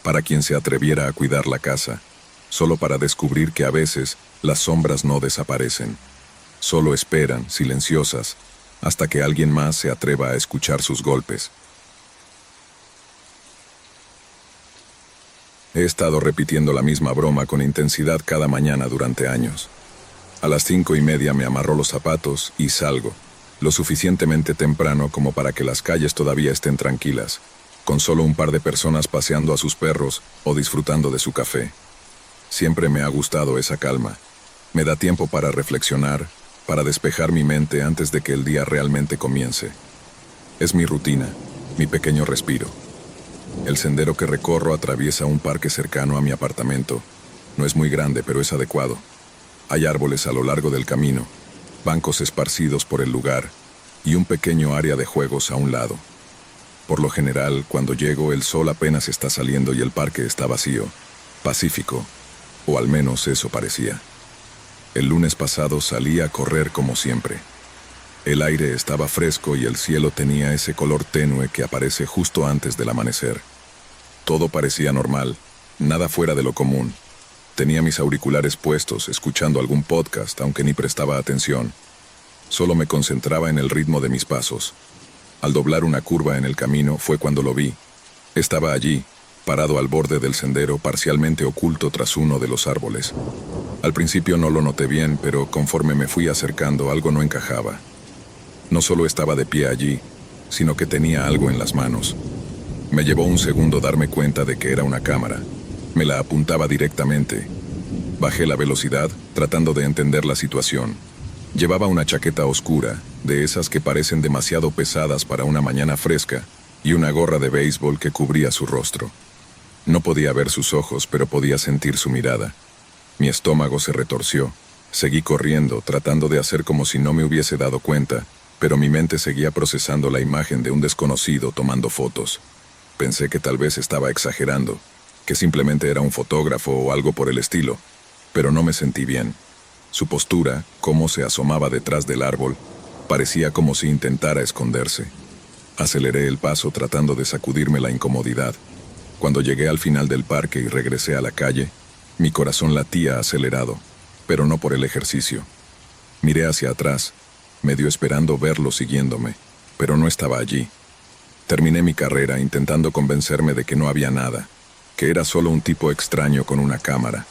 A: para quien se atreviera a cuidar la casa, solo para descubrir que a veces las sombras no desaparecen. Solo esperan, silenciosas, hasta que alguien más se atreva a escuchar sus golpes. He estado repitiendo la misma broma con intensidad cada mañana durante años. A las 5:30 me amarró los zapatos y salgo, lo suficientemente temprano como para que las calles todavía estén tranquilas, con solo un par de personas paseando a sus perros o disfrutando de su café. Siempre me ha gustado esa calma. Me da tiempo para reflexionar, para despejar mi mente antes de que el día realmente comience. Es mi rutina, mi pequeño respiro. El sendero que recorro atraviesa un parque cercano a mi apartamento. No es muy grande, pero es adecuado. Hay árboles a lo largo del camino, bancos esparcidos por el lugar y un pequeño área de juegos a un lado. Por lo general, cuando llego, el sol apenas está saliendo y el parque está vacío, pacífico, o al menos eso parecía. El lunes pasado salí a correr como siempre. El aire estaba fresco y el cielo tenía ese color tenue que aparece justo antes del amanecer. Todo parecía normal, nada fuera de lo común. Tenía mis auriculares puestos, escuchando algún podcast, aunque ni prestaba atención. Solo me concentraba en el ritmo de mis pasos. Al doblar una curva en el camino fue cuando lo vi. Estaba allí, parado al borde del sendero, parcialmente oculto tras uno de los árboles. Al principio no lo noté bien, pero conforme me fui acercando, algo no encajaba. No solo estaba de pie allí, sino que tenía algo en las manos. Me llevó un segundo darme cuenta de que era una cámara. Me la apuntaba directamente. Bajé la velocidad, tratando de entender la situación. Llevaba una chaqueta oscura, de esas que parecen demasiado pesadas para una mañana fresca, y una gorra de béisbol que cubría su rostro. No podía ver sus ojos, pero podía sentir su mirada. Mi estómago se retorció. Seguí corriendo, tratando de hacer como si no me hubiese dado cuenta, pero mi mente seguía procesando la imagen de un desconocido tomando fotos. Pensé que tal vez estaba exagerando, que simplemente era un fotógrafo o algo por el estilo, pero no me sentí bien. Su postura, cómo se asomaba detrás del árbol, parecía como si intentara esconderse. Aceleré el paso tratando de sacudirme la incomodidad. Cuando llegué al final del parque y regresé a la calle, mi corazón latía acelerado, pero no por el ejercicio. Miré hacia atrás, medio esperando verlo siguiéndome, pero no estaba allí. Terminé mi carrera intentando convencerme de que no había nada, que era solo un tipo extraño con una cámara.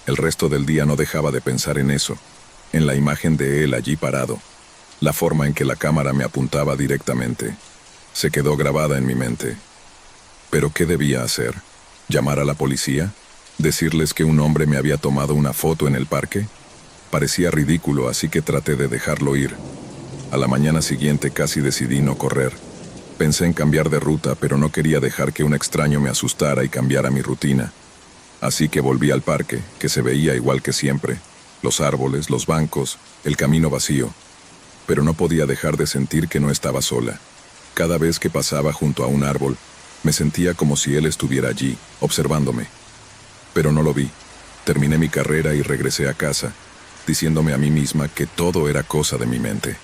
A: El resto del día no dejaba de pensar en eso, en la imagen de él allí parado, la forma en que la cámara me apuntaba directamente. Se quedó grabada en mi mente. ¿Pero qué debía hacer? ¿Llamar a la policía? ¿Decirles que un hombre me había tomado una foto en el parque? Parecía ridículo, así que traté de dejarlo ir. A la mañana siguiente casi decidí no correr. Pensé en cambiar de ruta, pero no quería dejar que un extraño me asustara y cambiara mi rutina. Así que volví al parque, que se veía igual que siempre. Los árboles, los bancos, el camino vacío. Pero no podía dejar de sentir que no estaba sola. Cada vez que pasaba junto a un árbol, me sentía como si él estuviera allí, observándome. Pero no lo vi. Terminé mi carrera y regresé a casa, diciéndome a mí misma que todo era cosa de mi mente.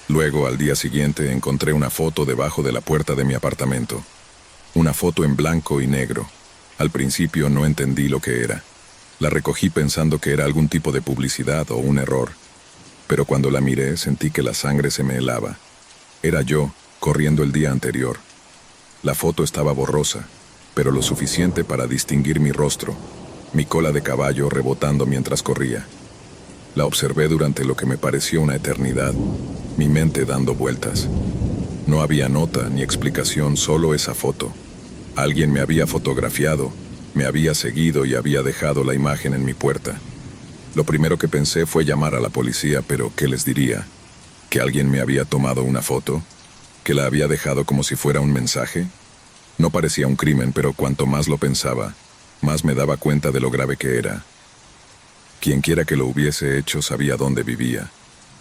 A: Luego, al día siguiente, encontré una foto debajo de la puerta de mi apartamento. Una foto en blanco y negro. Al principio no entendí lo que era. La recogí pensando que era algún tipo de publicidad o un error. Pero cuando la miré, sentí que la sangre se me helaba. Era yo, corriendo el día anterior. La foto estaba borrosa, pero lo suficiente para distinguir mi rostro, mi cola de caballo rebotando mientras corría. La observé durante lo que me pareció una eternidad, mi mente dando vueltas. No había nota ni explicación, solo esa foto. Alguien me había fotografiado, me había seguido y había dejado la imagen en mi puerta. Lo primero que pensé fue llamar a la policía, pero ¿qué les diría? ¿Que alguien me había tomado una foto? ¿Que la había dejado como si fuera un mensaje? No parecía un crimen, pero cuanto más lo pensaba, más me daba cuenta de lo grave que era. Quienquiera que lo hubiese hecho sabía dónde vivía.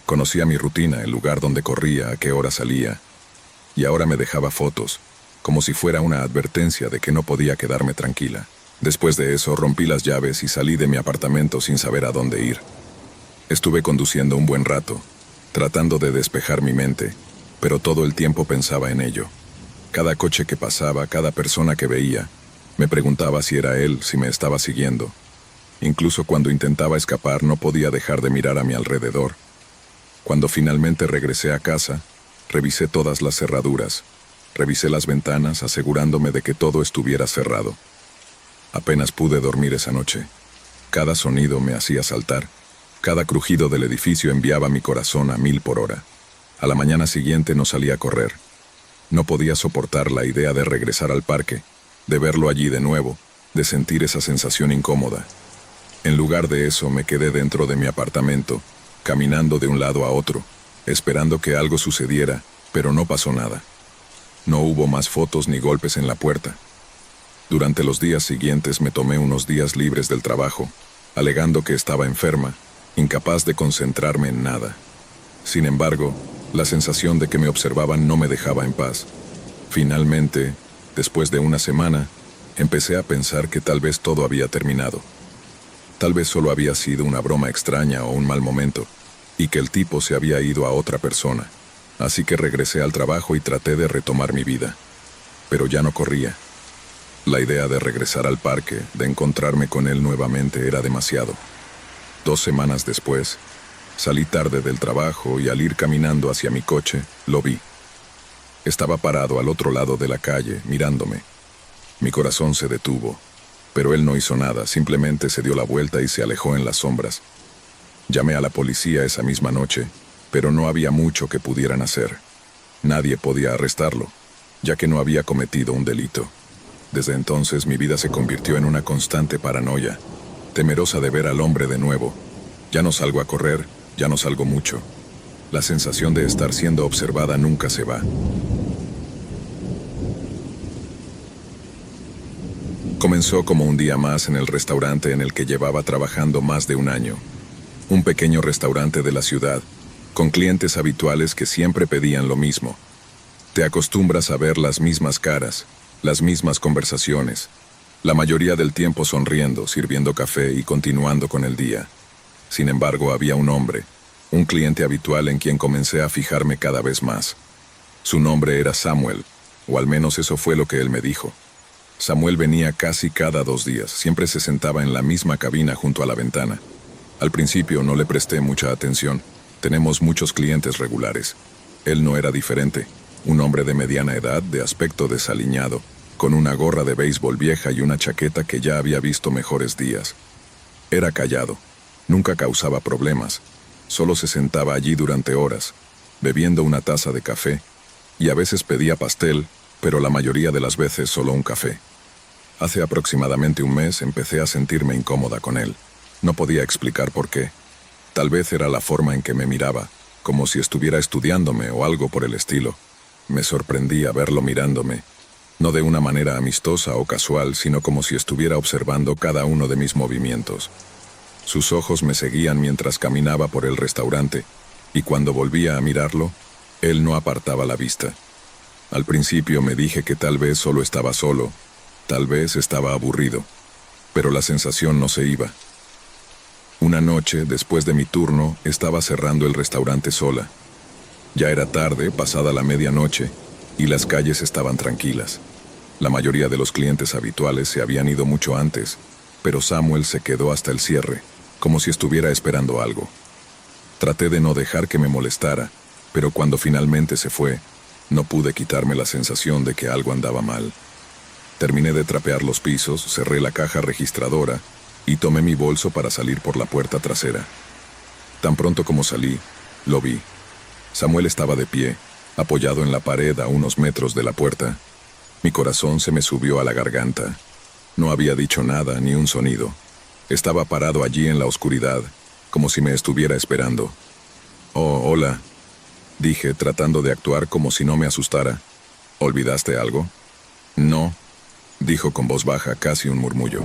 A: Conocía mi rutina, el lugar donde corría, a qué hora salía. Y ahora me dejaba fotos, como si fuera una advertencia de que no podía quedarme tranquila. Después de eso, rompí las llaves y salí de mi apartamento sin saber a dónde ir. Estuve conduciendo un buen rato, tratando de despejar mi mente, pero todo el tiempo pensaba en ello. Cada coche que pasaba, cada persona que veía, me preguntaba si era él, si me estaba siguiendo. Incluso cuando intentaba escapar, no podía dejar de mirar a mi alrededor. Cuando finalmente regresé a casa, revisé todas las cerraduras. Revisé las ventanas, asegurándome de que todo estuviera cerrado. Apenas pude dormir esa noche. Cada sonido me hacía saltar. Cada crujido del edificio enviaba mi corazón a 1000 por hora. A la mañana siguiente no salí a correr. No podía soportar la idea de regresar al parque, de verlo allí de nuevo, de sentir esa sensación incómoda. En lugar de eso, me quedé dentro de mi apartamento, caminando de un lado a otro, esperando que algo sucediera, pero no pasó nada. No hubo más fotos ni golpes en la puerta. Durante los días siguientes me tomé unos días libres del trabajo, alegando que estaba enferma, incapaz de concentrarme en nada. Sin embargo, la sensación de que me observaban no me dejaba en paz. Finalmente, después de una semana, empecé a pensar que tal vez todo había terminado. Tal vez solo había sido una broma extraña o un mal momento, y que el tipo se había ido a otra persona. Así que regresé al trabajo y traté de retomar mi vida. Pero ya no corría. La idea de regresar al parque, de encontrarme con él nuevamente, era demasiado. 2 semanas después, salí tarde del trabajo y al ir caminando hacia mi coche, lo vi. Estaba parado al otro lado de la calle, mirándome. Mi corazón se detuvo, pero él no hizo nada, simplemente se dio la vuelta y se alejó en las sombras. Llamé a la policía esa misma noche, pero no había mucho que pudieran hacer. Nadie podía arrestarlo. ya que no había cometido un delito. Desde entonces mi vida se convirtió en una constante paranoia, temerosa de ver al hombre de nuevo. Ya no salgo a correr, ya no salgo mucho. La sensación de estar siendo observada nunca se va. Comenzó como un día más en el restaurante en el que llevaba trabajando más de un año. Un pequeño restaurante de la ciudad, con clientes habituales que siempre pedían lo mismo. Te acostumbras a ver las mismas caras, las mismas conversaciones, la mayoría del tiempo sonriendo, sirviendo café y continuando con el día. Sin embargo, había un hombre, un cliente habitual en quien comencé a fijarme cada vez más. Su nombre era Samuel, o al menos eso fue lo que él me dijo. Samuel venía casi cada 2 días, siempre se sentaba en la misma cabina junto a la ventana. Al principio no le presté mucha atención, tenemos muchos clientes regulares. Él no era diferente, un hombre de mediana edad, de aspecto desaliñado, con una gorra de béisbol vieja y una chaqueta que ya había visto mejores días. Era callado, nunca causaba problemas, solo se sentaba allí durante horas, bebiendo una taza de café, y a veces pedía pastel, pero la mayoría de las veces solo un café. Hace aproximadamente un mes empecé a sentirme incómoda con él. No podía explicar por qué. Tal vez era la forma en que me miraba, como si estuviera estudiándome o algo por el estilo. Me sorprendía verlo mirándome, no de una manera amistosa o casual, sino como si estuviera observando cada uno de mis movimientos. Sus ojos me seguían mientras caminaba por el restaurante, y cuando volvía a mirarlo, él no apartaba la vista. Al principio me dije que tal vez solo estaba solo, tal vez estaba aburrido, pero la sensación no se iba. Una noche, después de mi turno, estaba cerrando el restaurante sola. Ya era tarde, pasada la medianoche, y las calles estaban tranquilas. La mayoría de los clientes habituales se habían ido mucho antes, pero Samuel se quedó hasta el cierre, como si estuviera esperando algo. Traté de no dejar que me molestara, pero cuando finalmente se fue, no pude quitarme la sensación de que algo andaba mal. Terminé de trapear los pisos, cerré la caja registradora y tomé mi bolso para salir por la puerta trasera. Tan pronto como salí, lo vi. Samuel estaba de pie, apoyado en la pared a unos metros de la puerta. Mi corazón se me subió a la garganta. No había dicho nada, ni un sonido. Estaba parado allí en la oscuridad, como si me estuviera esperando. «Oh, hola», dije, tratando de actuar como si no me asustara. «¿Olvidaste algo?» «No», dijo con voz baja, casi un murmullo.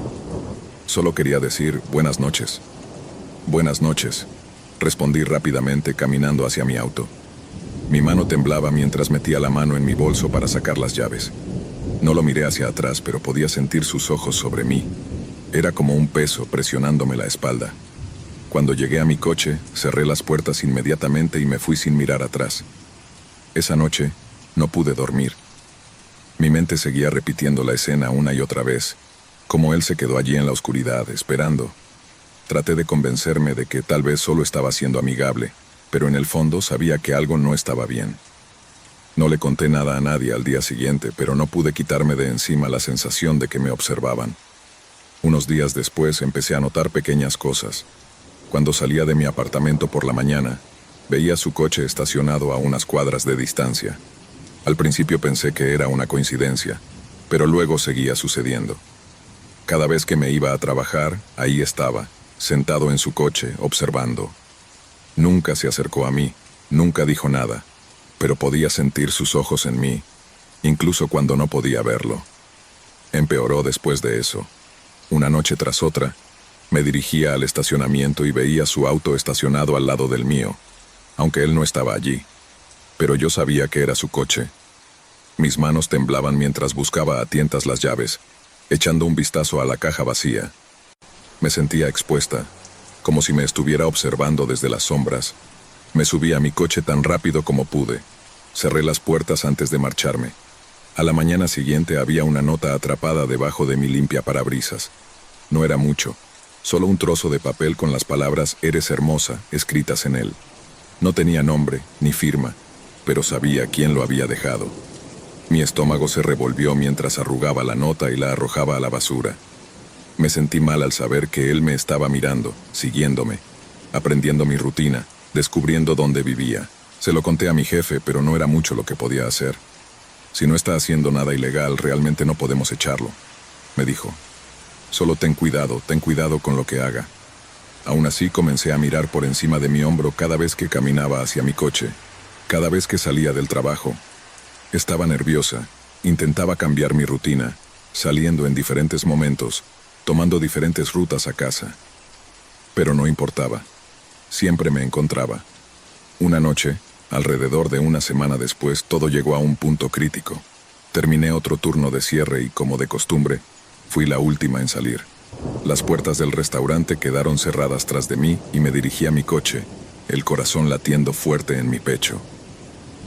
A: «Solo quería decir buenas noches». «Buenas noches», respondí rápidamente, caminando hacia mi auto. Mi mano temblaba mientras metía la mano en mi bolso para sacar las llaves. No lo miré hacia atrás, pero podía sentir sus ojos sobre mí. Era como un peso presionándome la espalda. Cuando llegué a mi coche, cerré las puertas inmediatamente y me fui sin mirar atrás. Esa noche, no pude dormir. Mi mente seguía repitiendo la escena una y otra vez, como él se quedó allí en la oscuridad, esperando. Traté de convencerme de que tal vez solo estaba siendo amigable, pero en el fondo sabía que algo no estaba bien. No le conté nada a nadie al día siguiente, pero no pude quitarme de encima la sensación de que me observaban. Unos días después empecé a notar pequeñas cosas. Cuando salía de mi apartamento por la mañana, veía su coche estacionado a unas cuadras de distancia. Al principio pensé que era una coincidencia, pero luego seguía sucediendo. Cada vez que me iba a trabajar, ahí estaba, sentado en su coche, observando. Nunca se acercó a mí, nunca dijo nada, pero podía sentir sus ojos en mí, incluso cuando no podía verlo. Empeoró después de eso. Una noche tras otra, me dirigía al estacionamiento y veía su auto estacionado al lado del mío, aunque él no estaba allí. Pero yo sabía que era su coche. Mis manos temblaban mientras buscaba a tientas las llaves, echando un vistazo a la caja vacía. Me sentía expuesta, como si me estuviera observando desde las sombras. Me subí a mi coche tan rápido como pude. Cerré las puertas antes de marcharme. A la mañana siguiente había una nota atrapada debajo de mi limpiaparabrisas. No era mucho, solo un trozo de papel con las palabras «Eres hermosa» escritas en él. No tenía nombre ni firma, pero sabía quién lo había dejado. Mi estómago se revolvió mientras arrugaba la nota y la arrojaba a la basura. Me sentí mal al saber que él me estaba mirando, siguiéndome, aprendiendo mi rutina, descubriendo dónde vivía. Se lo conté a mi jefe, pero no era mucho lo que podía hacer. Si no está haciendo nada ilegal, realmente no podemos echarlo, me dijo. Solo ten cuidado con lo que haga. Aún así comencé a mirar por encima de mi hombro cada vez que caminaba hacia mi coche, cada vez que salía del trabajo. Estaba nerviosa, intentaba cambiar mi rutina, saliendo en diferentes momentos, tomando diferentes rutas a casa. Pero no importaba. Siempre me encontraba. Una noche, alrededor de una semana después, todo llegó a un punto crítico. Terminé otro turno de cierre y, como de costumbre, fui la última en salir. Las puertas del restaurante quedaron cerradas tras de mí y me dirigí a mi coche, el corazón latiendo fuerte en mi pecho.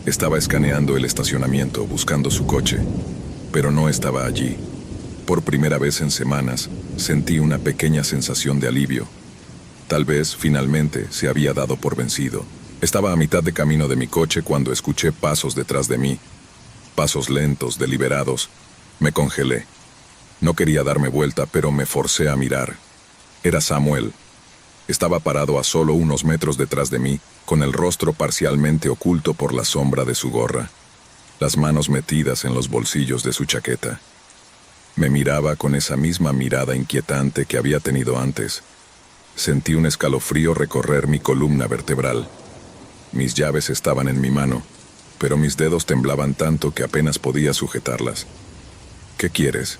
A: Estaba escaneando el estacionamiento, buscando su coche, pero no estaba allí. Por primera vez en semanas, sentí una pequeña sensación de alivio. Tal vez, finalmente, se había dado por vencido. Estaba a mitad de camino de mi coche cuando escuché pasos detrás de mí. Pasos lentos, deliberados. Me congelé. No quería darme vuelta, pero me forcé a mirar. Era Samuel. Estaba parado a solo unos metros detrás de mí, con el rostro parcialmente oculto por la sombra de su gorra, las manos metidas en los bolsillos de su chaqueta. Me miraba con esa misma mirada inquietante que había tenido antes. Sentí un escalofrío recorrer mi columna vertebral. Mis llaves estaban en mi mano, pero mis dedos temblaban tanto que apenas podía sujetarlas. ¿Qué quieres?,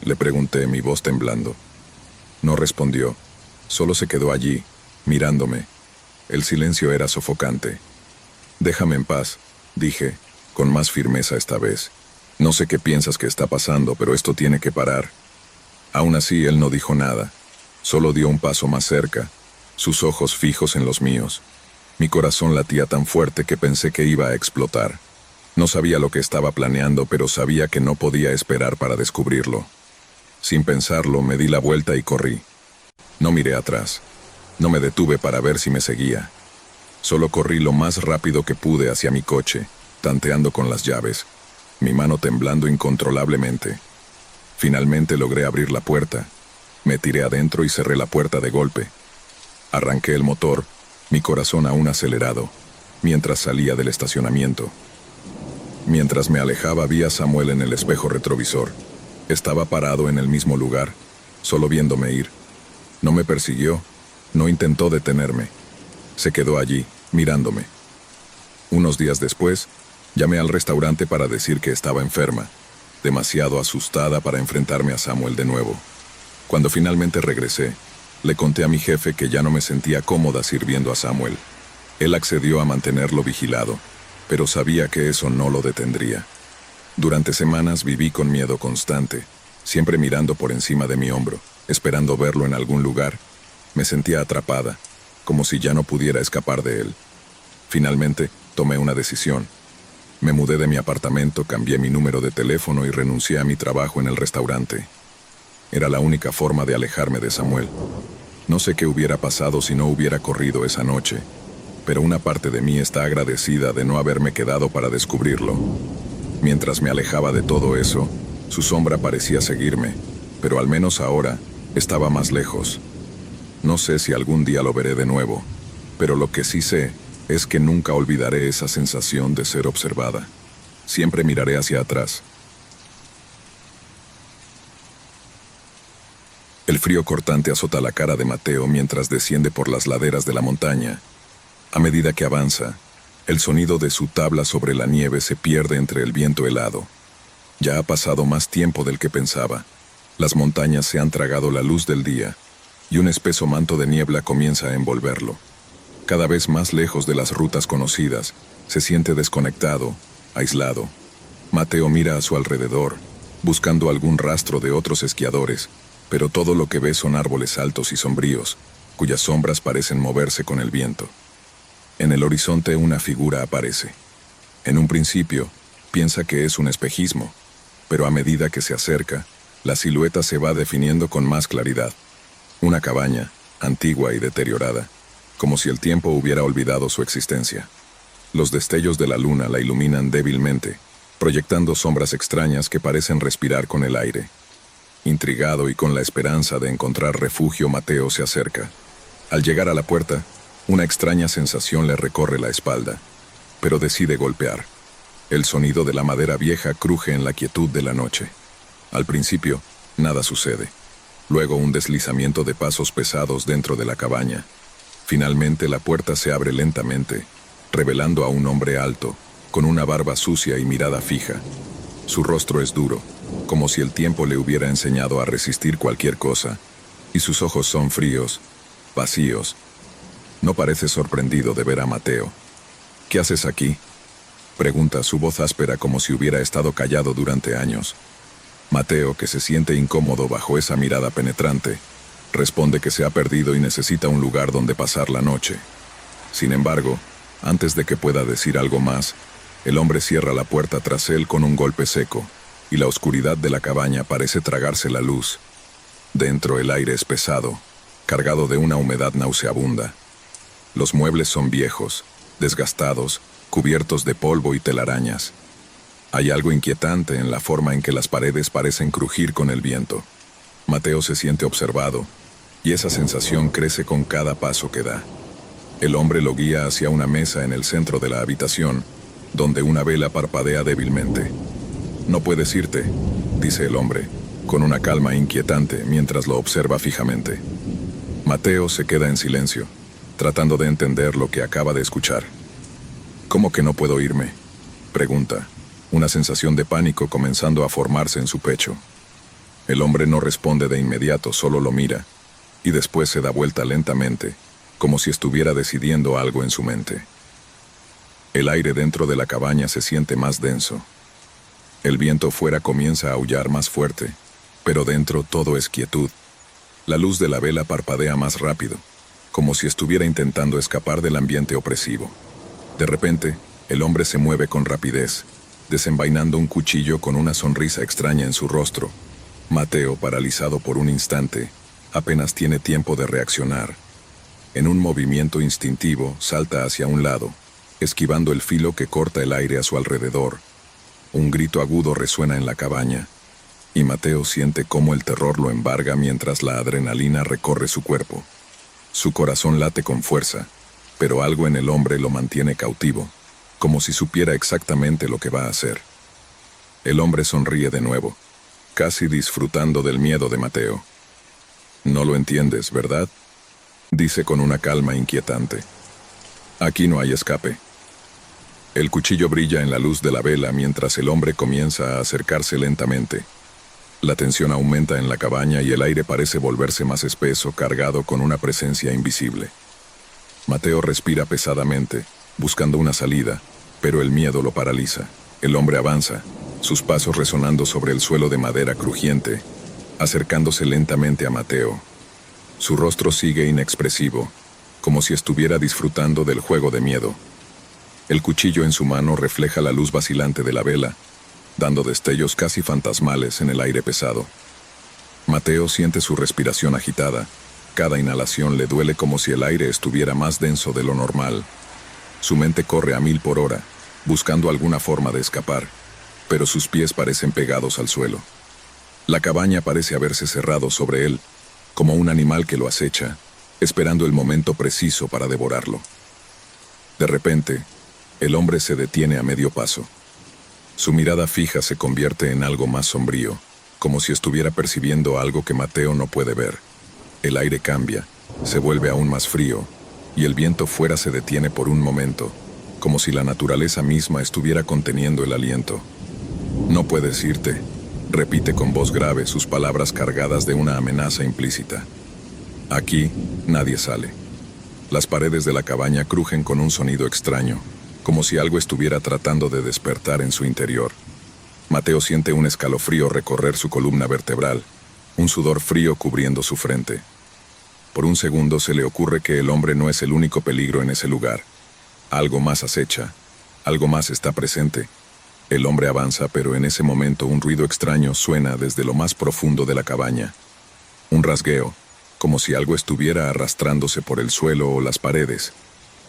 A: le pregunté, mi voz temblando. No respondió, solo se quedó allí, mirándome. El silencio era sofocante. Déjame en paz, dije, con más firmeza esta vez. No sé qué piensas que está pasando, pero esto tiene que parar. Aún así, él no dijo nada. Solo dio un paso más cerca, sus ojos fijos en los míos. Mi corazón latía tan fuerte que pensé que iba a explotar. No sabía lo que estaba planeando, pero sabía que no podía esperar para descubrirlo. Sin pensarlo, me di la vuelta y corrí. No miré atrás. No me detuve para ver si me seguía. Solo corrí lo más rápido que pude hacia mi coche, tanteando con las llaves, mi mano temblando incontrolablemente. Finalmente logré abrir la puerta. Me tiré adentro y cerré la puerta de golpe. Arranqué el motor, mi corazón aún acelerado, mientras salía del estacionamiento. Mientras me alejaba, vi a Samuel en el espejo retrovisor. Estaba parado en el mismo lugar, solo viéndome ir. No me persiguió, no intentó detenerme. Se quedó allí, mirándome. Unos días después, llamé al restaurante para decir que estaba enferma, demasiado asustada para enfrentarme a Samuel de nuevo. Cuando finalmente regresé, le conté a mi jefe que ya no me sentía cómoda sirviendo a Samuel. Él accedió a mantenerlo vigilado, pero sabía que eso no lo detendría. Durante semanas viví con miedo constante, siempre mirando por encima de mi hombro, esperando verlo en algún lugar. Me sentía atrapada, como si ya no pudiera escapar de él. Finalmente, tomé una decisión. Me mudé de mi apartamento, cambié mi número de teléfono y renuncié a mi trabajo en el restaurante. Era la única forma de alejarme de Samuel. No sé qué hubiera pasado si no hubiera corrido esa noche, pero una parte de mí está agradecida de no haberme quedado para descubrirlo. Mientras me alejaba de todo eso, su sombra parecía seguirme, pero al menos ahora estaba más lejos. No sé si algún día lo veré de nuevo, pero lo que sí sé es que nunca olvidaré esa sensación de ser observada. Siempre miraré hacia atrás. El frío cortante azota la cara de Mateo mientras desciende por las laderas de la montaña. A medida que avanza, el sonido de su tabla sobre la nieve se pierde entre el viento helado. Ya ha pasado más tiempo del que pensaba. Las montañas se han tragado la luz del día, y un espeso manto de niebla comienza a envolverlo. Cada vez más lejos de las rutas conocidas, se siente desconectado, aislado. Mateo mira a su alrededor, buscando algún rastro de otros esquiadores, pero todo lo que ve son árboles altos y sombríos, cuyas sombras parecen moverse con el viento. En el horizonte una figura aparece. En un principio, piensa que es un espejismo, pero a medida que se acerca, la silueta se va definiendo con más claridad. Una cabaña, antigua y deteriorada, como si el tiempo hubiera olvidado su existencia. Los destellos de la luna la iluminan débilmente, proyectando sombras extrañas que parecen respirar con el aire. Intrigado y con la esperanza de encontrar refugio, Mateo se acerca. Al llegar a la puerta, una extraña sensación le recorre la espalda, pero decide golpear. El sonido de la madera vieja cruje en la quietud de la noche. Al principio, nada sucede. Luego un deslizamiento de pasos pesados dentro de la cabaña. Finalmente la puerta se abre lentamente, revelando a un hombre alto, con una barba sucia y mirada fija. Su rostro es duro, como si el tiempo le hubiera enseñado a resistir cualquier cosa, y sus ojos son fríos, vacíos. No parece sorprendido de ver a Mateo. ¿Qué haces aquí?, pregunta, su voz áspera como si hubiera estado callado durante años. Mateo, que se siente incómodo bajo esa mirada penetrante, responde que se ha perdido y necesita un lugar donde pasar la noche. Sin embargo, antes de que pueda decir algo más, el hombre cierra la puerta tras él con un golpe seco, y la oscuridad de la cabaña parece tragarse la luz. Dentro el aire es pesado, cargado de una humedad nauseabunda. Los muebles son viejos, desgastados, cubiertos de polvo y telarañas. Hay algo inquietante en la forma en que las paredes parecen crujir con el viento. Mateo se siente observado, y esa sensación crece con cada paso que da. El hombre lo guía hacia una mesa en el centro de la habitación, donde una vela parpadea débilmente. «No puedes irte», dice el hombre, con una calma inquietante mientras lo observa fijamente. Mateo se queda en silencio, tratando de entender lo que acaba de escuchar. «¿Cómo que no puedo irme?», pregunta, una sensación de pánico comenzando a formarse en su pecho. El hombre no responde de inmediato, solo lo mira, y después se da vuelta lentamente, como si estuviera decidiendo algo en su mente. El aire dentro de la cabaña se siente más denso. El viento fuera comienza a aullar más fuerte, pero dentro todo es quietud. La luz de la vela parpadea más rápido, como si estuviera intentando escapar del ambiente opresivo. De repente, el hombre se mueve con rapidez, desenvainando un cuchillo con una sonrisa extraña en su rostro. Mateo, paralizado por un instante, apenas tiene tiempo de reaccionar. En un movimiento instintivo, salta hacia un lado, esquivando el filo que corta el aire a su alrededor. Un grito agudo resuena en la cabaña, y Mateo siente cómo el terror lo embarga mientras la adrenalina recorre su cuerpo. Su corazón late con fuerza, pero algo en el hombre lo mantiene cautivo, como si supiera exactamente lo que va a hacer. El hombre sonríe de nuevo, casi disfrutando del miedo de Mateo. «No lo entiendes, ¿verdad?», dice con una calma inquietante. «Aquí no hay escape». El cuchillo brilla en la luz de la vela mientras el hombre comienza a acercarse lentamente. La tensión aumenta en la cabaña y el aire parece volverse más espeso, cargado con una presencia invisible. Mateo respira pesadamente, buscando una salida, pero el miedo lo paraliza. El hombre avanza, sus pasos resonando sobre el suelo de madera crujiente, acercándose lentamente a Mateo. Su rostro sigue inexpresivo, como si estuviera disfrutando del juego de miedo. El cuchillo en su mano refleja la luz vacilante de la vela, dando destellos casi fantasmales en el aire pesado. Mateo siente su respiración agitada. Cada inhalación le duele como si el aire estuviera más denso de lo normal. Su mente corre a 1000 por hora, buscando alguna forma de escapar, pero sus pies parecen pegados al suelo. La cabaña parece haberse cerrado sobre él, como un animal que lo acecha, esperando el momento preciso para devorarlo. De repente, el hombre se detiene a medio paso. Su mirada fija se convierte en algo más sombrío, como si estuviera percibiendo algo que Mateo no puede ver. El aire cambia, se vuelve aún más frío, y el viento fuera se detiene por un momento, como si la naturaleza misma estuviera conteniendo el aliento. «No puedes irte», repite con voz grave, sus palabras cargadas de una amenaza implícita. Aquí, nadie sale. Las paredes de la cabaña crujen con un sonido extraño, como si algo estuviera tratando de despertar en su interior. Mateo siente un escalofrío recorrer su columna vertebral, un sudor frío cubriendo su frente. Por un segundo se le ocurre que el hombre no es el único peligro en ese lugar. Algo más acecha, algo más está presente. El hombre avanza, pero en ese momento un ruido extraño suena desde lo más profundo de la cabaña. Un rasgueo, como si algo estuviera arrastrándose por el suelo o las paredes.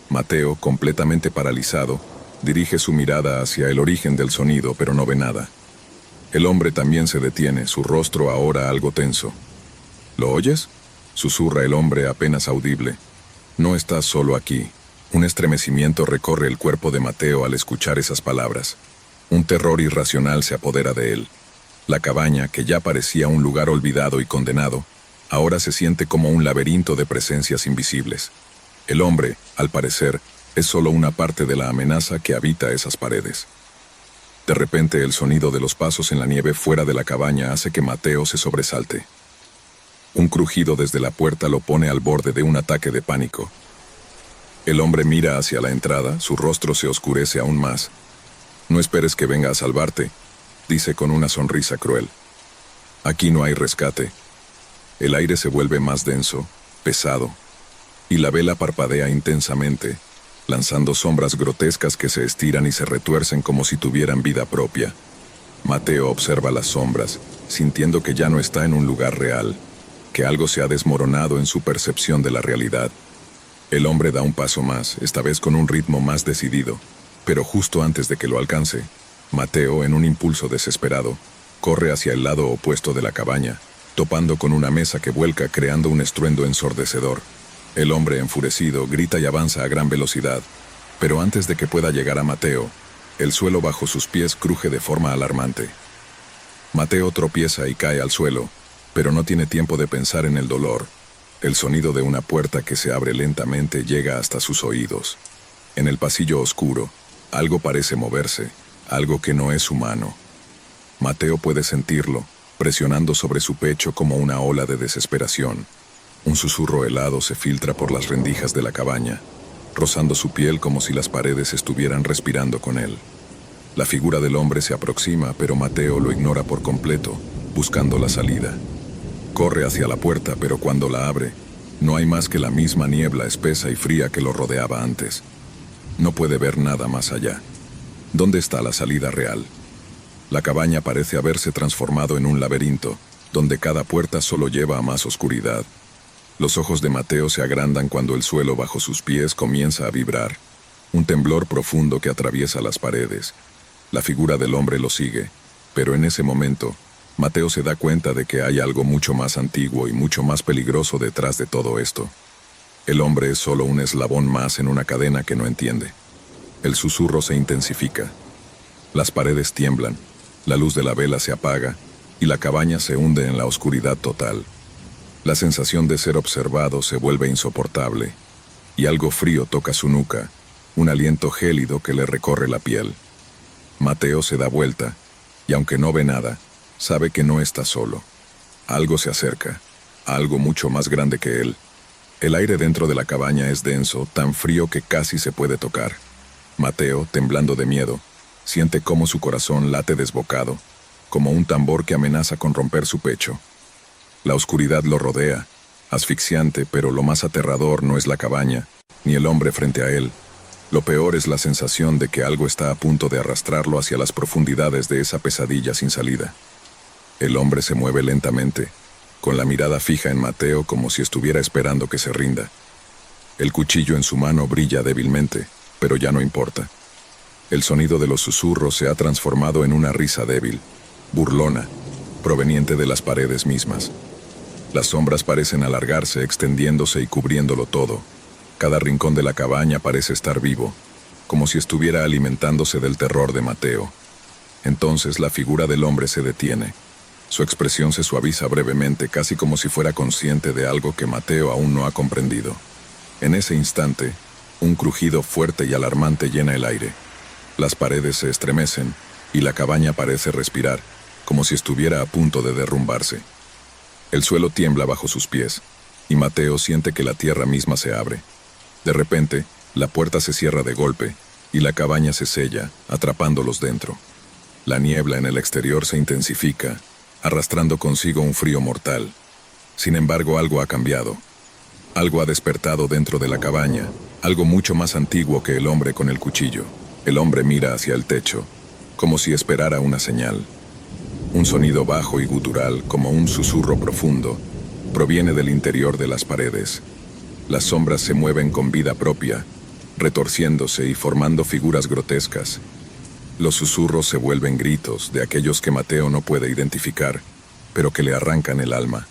A: Mateo, completamente paralizado, dirige su mirada hacia el origen del sonido, pero no ve nada. El hombre también se detiene, su rostro ahora algo tenso. «¿Lo oyes?», susurra el hombre apenas audible. «No estás solo aquí». Un estremecimiento recorre el cuerpo de Mateo al escuchar esas palabras. Un terror irracional se apodera de él. La cabaña, que ya parecía un lugar olvidado y condenado, ahora se siente como un laberinto de presencias invisibles. El hombre, al parecer, es solo una parte de la amenaza que habita esas paredes. De repente, el sonido de los pasos en la nieve fuera de la cabaña hace que Mateo se sobresalte. Un crujido desde la puerta lo pone al borde de un ataque de pánico. El hombre mira hacia la entrada, su rostro se oscurece aún más. «No esperes que venga a salvarte», dice con una sonrisa cruel. «Aquí no hay rescate». El aire se vuelve más denso, pesado, y la vela parpadea intensamente, lanzando sombras grotescas que se estiran y se retuercen como si tuvieran vida propia. Mateo observa las sombras, sintiendo que ya no está en un lugar real, que algo se ha desmoronado en su percepción de la realidad. El hombre da un paso más, esta vez con un ritmo más decidido, pero justo antes de que lo alcance, Mateo, en un impulso desesperado, corre hacia el lado opuesto de la cabaña, topando con una mesa que vuelca creando un estruendo ensordecedor. El hombre, enfurecido, grita y avanza a gran velocidad, pero antes de que pueda llegar a Mateo, el suelo bajo sus pies cruje de forma alarmante. Mateo tropieza y cae al suelo, pero no tiene tiempo de pensar en el dolor. El sonido de una puerta que se abre lentamente llega hasta sus oídos. En el pasillo oscuro, algo parece moverse, algo que no es humano. Mateo puede sentirlo, presionando sobre su pecho como una ola de desesperación. Un susurro helado se filtra por las rendijas de la cabaña, rozando su piel como si las paredes estuvieran respirando con él. La figura del hombre se aproxima, pero Mateo lo ignora por completo, buscando la salida. Corre hacia la puerta, pero cuando la abre, no hay más que la misma niebla espesa y fría que lo rodeaba antes. No puede ver nada más allá. ¿Dónde está la salida real? La cabaña parece haberse transformado en un laberinto, donde cada puerta solo lleva a más oscuridad. Los ojos de Mateo se agrandan cuando el suelo bajo sus pies comienza a vibrar. Un temblor profundo que atraviesa las paredes. La figura del hombre lo sigue, pero en ese momento, Mateo se da cuenta de que hay algo mucho más antiguo y mucho más peligroso detrás de todo esto. El hombre es solo un eslabón más en una cadena que no entiende. El susurro se intensifica. Las paredes tiemblan, la luz de la vela se apaga y la cabaña se hunde en la oscuridad total. La sensación de ser observado se vuelve insoportable, y algo frío toca su nuca, un aliento gélido que le recorre la piel. Mateo se da vuelta, y aunque no ve nada, sabe que no está solo. Algo se acerca, algo mucho más grande que él. El aire dentro de la cabaña es denso, tan frío que casi se puede tocar. Mateo, temblando de miedo, siente cómo su corazón late desbocado, como un tambor que amenaza con romper su pecho. La oscuridad lo rodea, asfixiante, pero lo más aterrador no es la cabaña, ni el hombre frente a él. Lo peor es la sensación de que algo está a punto de arrastrarlo hacia las profundidades de esa pesadilla sin salida. El hombre se mueve lentamente, con la mirada fija en Mateo como si estuviera esperando que se rinda. El cuchillo en su mano brilla débilmente, pero ya no importa. El sonido de los susurros se ha transformado en una risa débil, burlona, proveniente de las paredes mismas. Las sombras parecen alargarse, extendiéndose y cubriéndolo todo. Cada rincón de la cabaña parece estar vivo, como si estuviera alimentándose del terror de Mateo. Entonces la figura del hombre se detiene. Su expresión se suaviza brevemente, casi como si fuera consciente de algo que Mateo aún no ha comprendido. En ese instante, un crujido fuerte y alarmante llena el aire. Las paredes se estremecen, y la cabaña parece respirar, como si estuviera a punto de derrumbarse. El suelo tiembla bajo sus pies, y Mateo siente que la tierra misma se abre. De repente, la puerta se cierra de golpe, y la cabaña se sella, atrapándolos dentro. La niebla en el exterior se intensifica, arrastrando consigo un frío mortal. Sin embargo, algo ha cambiado. Algo ha despertado dentro de la cabaña, algo mucho más antiguo que el hombre con el cuchillo. El hombre mira hacia el techo, como si esperara una señal. Un sonido bajo y gutural, como un susurro profundo, proviene del interior de las paredes. Las sombras se mueven con vida propia, retorciéndose y formando figuras grotescas. Los susurros se vuelven gritos de aquellos que Mateo no puede identificar, pero que le arrancan el alma.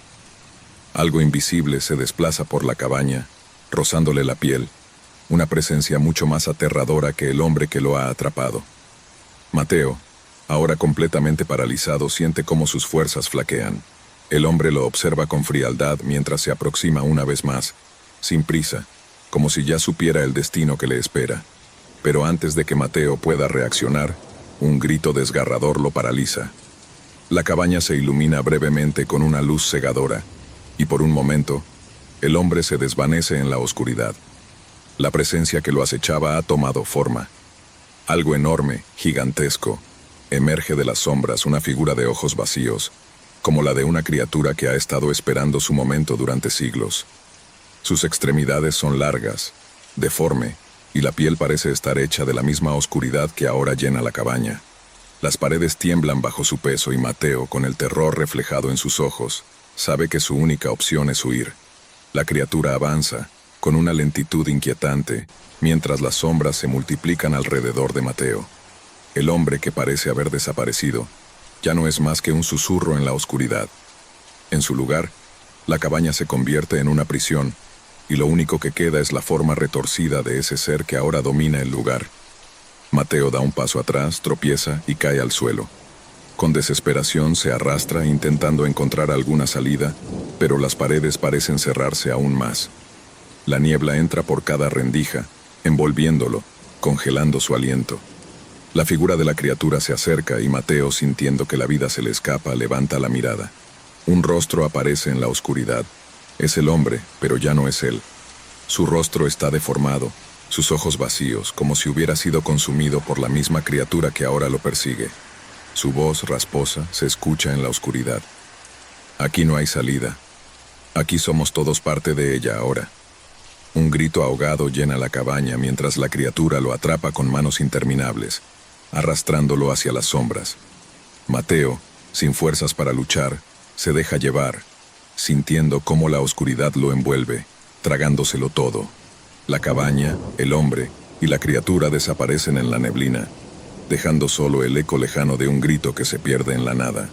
A: Algo invisible se desplaza por la cabaña, rozándole la piel, una presencia mucho más aterradora que el hombre que lo ha atrapado. Mateo, Ahora completamente paralizado, siente cómo sus fuerzas flaquean. El hombre lo observa con frialdad mientras se aproxima una vez más, sin prisa, como si ya supiera el destino que le espera. Pero antes de que Mateo pueda reaccionar, un grito desgarrador lo paraliza. La cabaña se ilumina brevemente con una luz cegadora, y por un momento, el hombre se desvanece en la oscuridad. La presencia que lo acechaba ha tomado forma. Algo enorme, gigantesco, emerge de las sombras, una figura de ojos vacíos, como la de una criatura que ha estado esperando su momento durante siglos. Sus extremidades son largas, deforme, y la piel parece estar hecha de la misma oscuridad que ahora llena la cabaña. Las paredes tiemblan bajo su peso y Mateo, con el terror reflejado en sus ojos, sabe que su única opción es huir. La criatura avanza, con una lentitud inquietante, mientras las sombras se multiplican alrededor de Mateo. El hombre, que parece haber desaparecido, ya no es más que un susurro en la oscuridad. En su lugar, la cabaña se convierte en una prisión, y lo único que queda es la forma retorcida de ese ser que ahora domina el lugar. Mateo da un paso atrás, tropieza y cae al suelo. Con desesperación se arrastra intentando encontrar alguna salida, pero las paredes parecen cerrarse aún más. La niebla entra por cada rendija, envolviéndolo, congelando su aliento. La figura de la criatura se acerca y Mateo, sintiendo que la vida se le escapa, levanta la mirada. Un rostro aparece en la oscuridad. Es el hombre, pero ya no es él. Su rostro está deformado, sus ojos vacíos, como si hubiera sido consumido por la misma criatura que ahora lo persigue. Su voz rasposa se escucha en la oscuridad. Aquí no hay salida. Aquí somos todos parte de ella ahora. Un grito ahogado llena la cabaña mientras la criatura lo atrapa con manos interminables, arrastrándolo hacia las sombras. Mateo, sin fuerzas para luchar, se deja llevar, sintiendo cómo la oscuridad lo envuelve, tragándoselo todo. La cabaña, el hombre y la criatura desaparecen en la neblina, dejando solo el eco lejano de un grito que se pierde en la nada.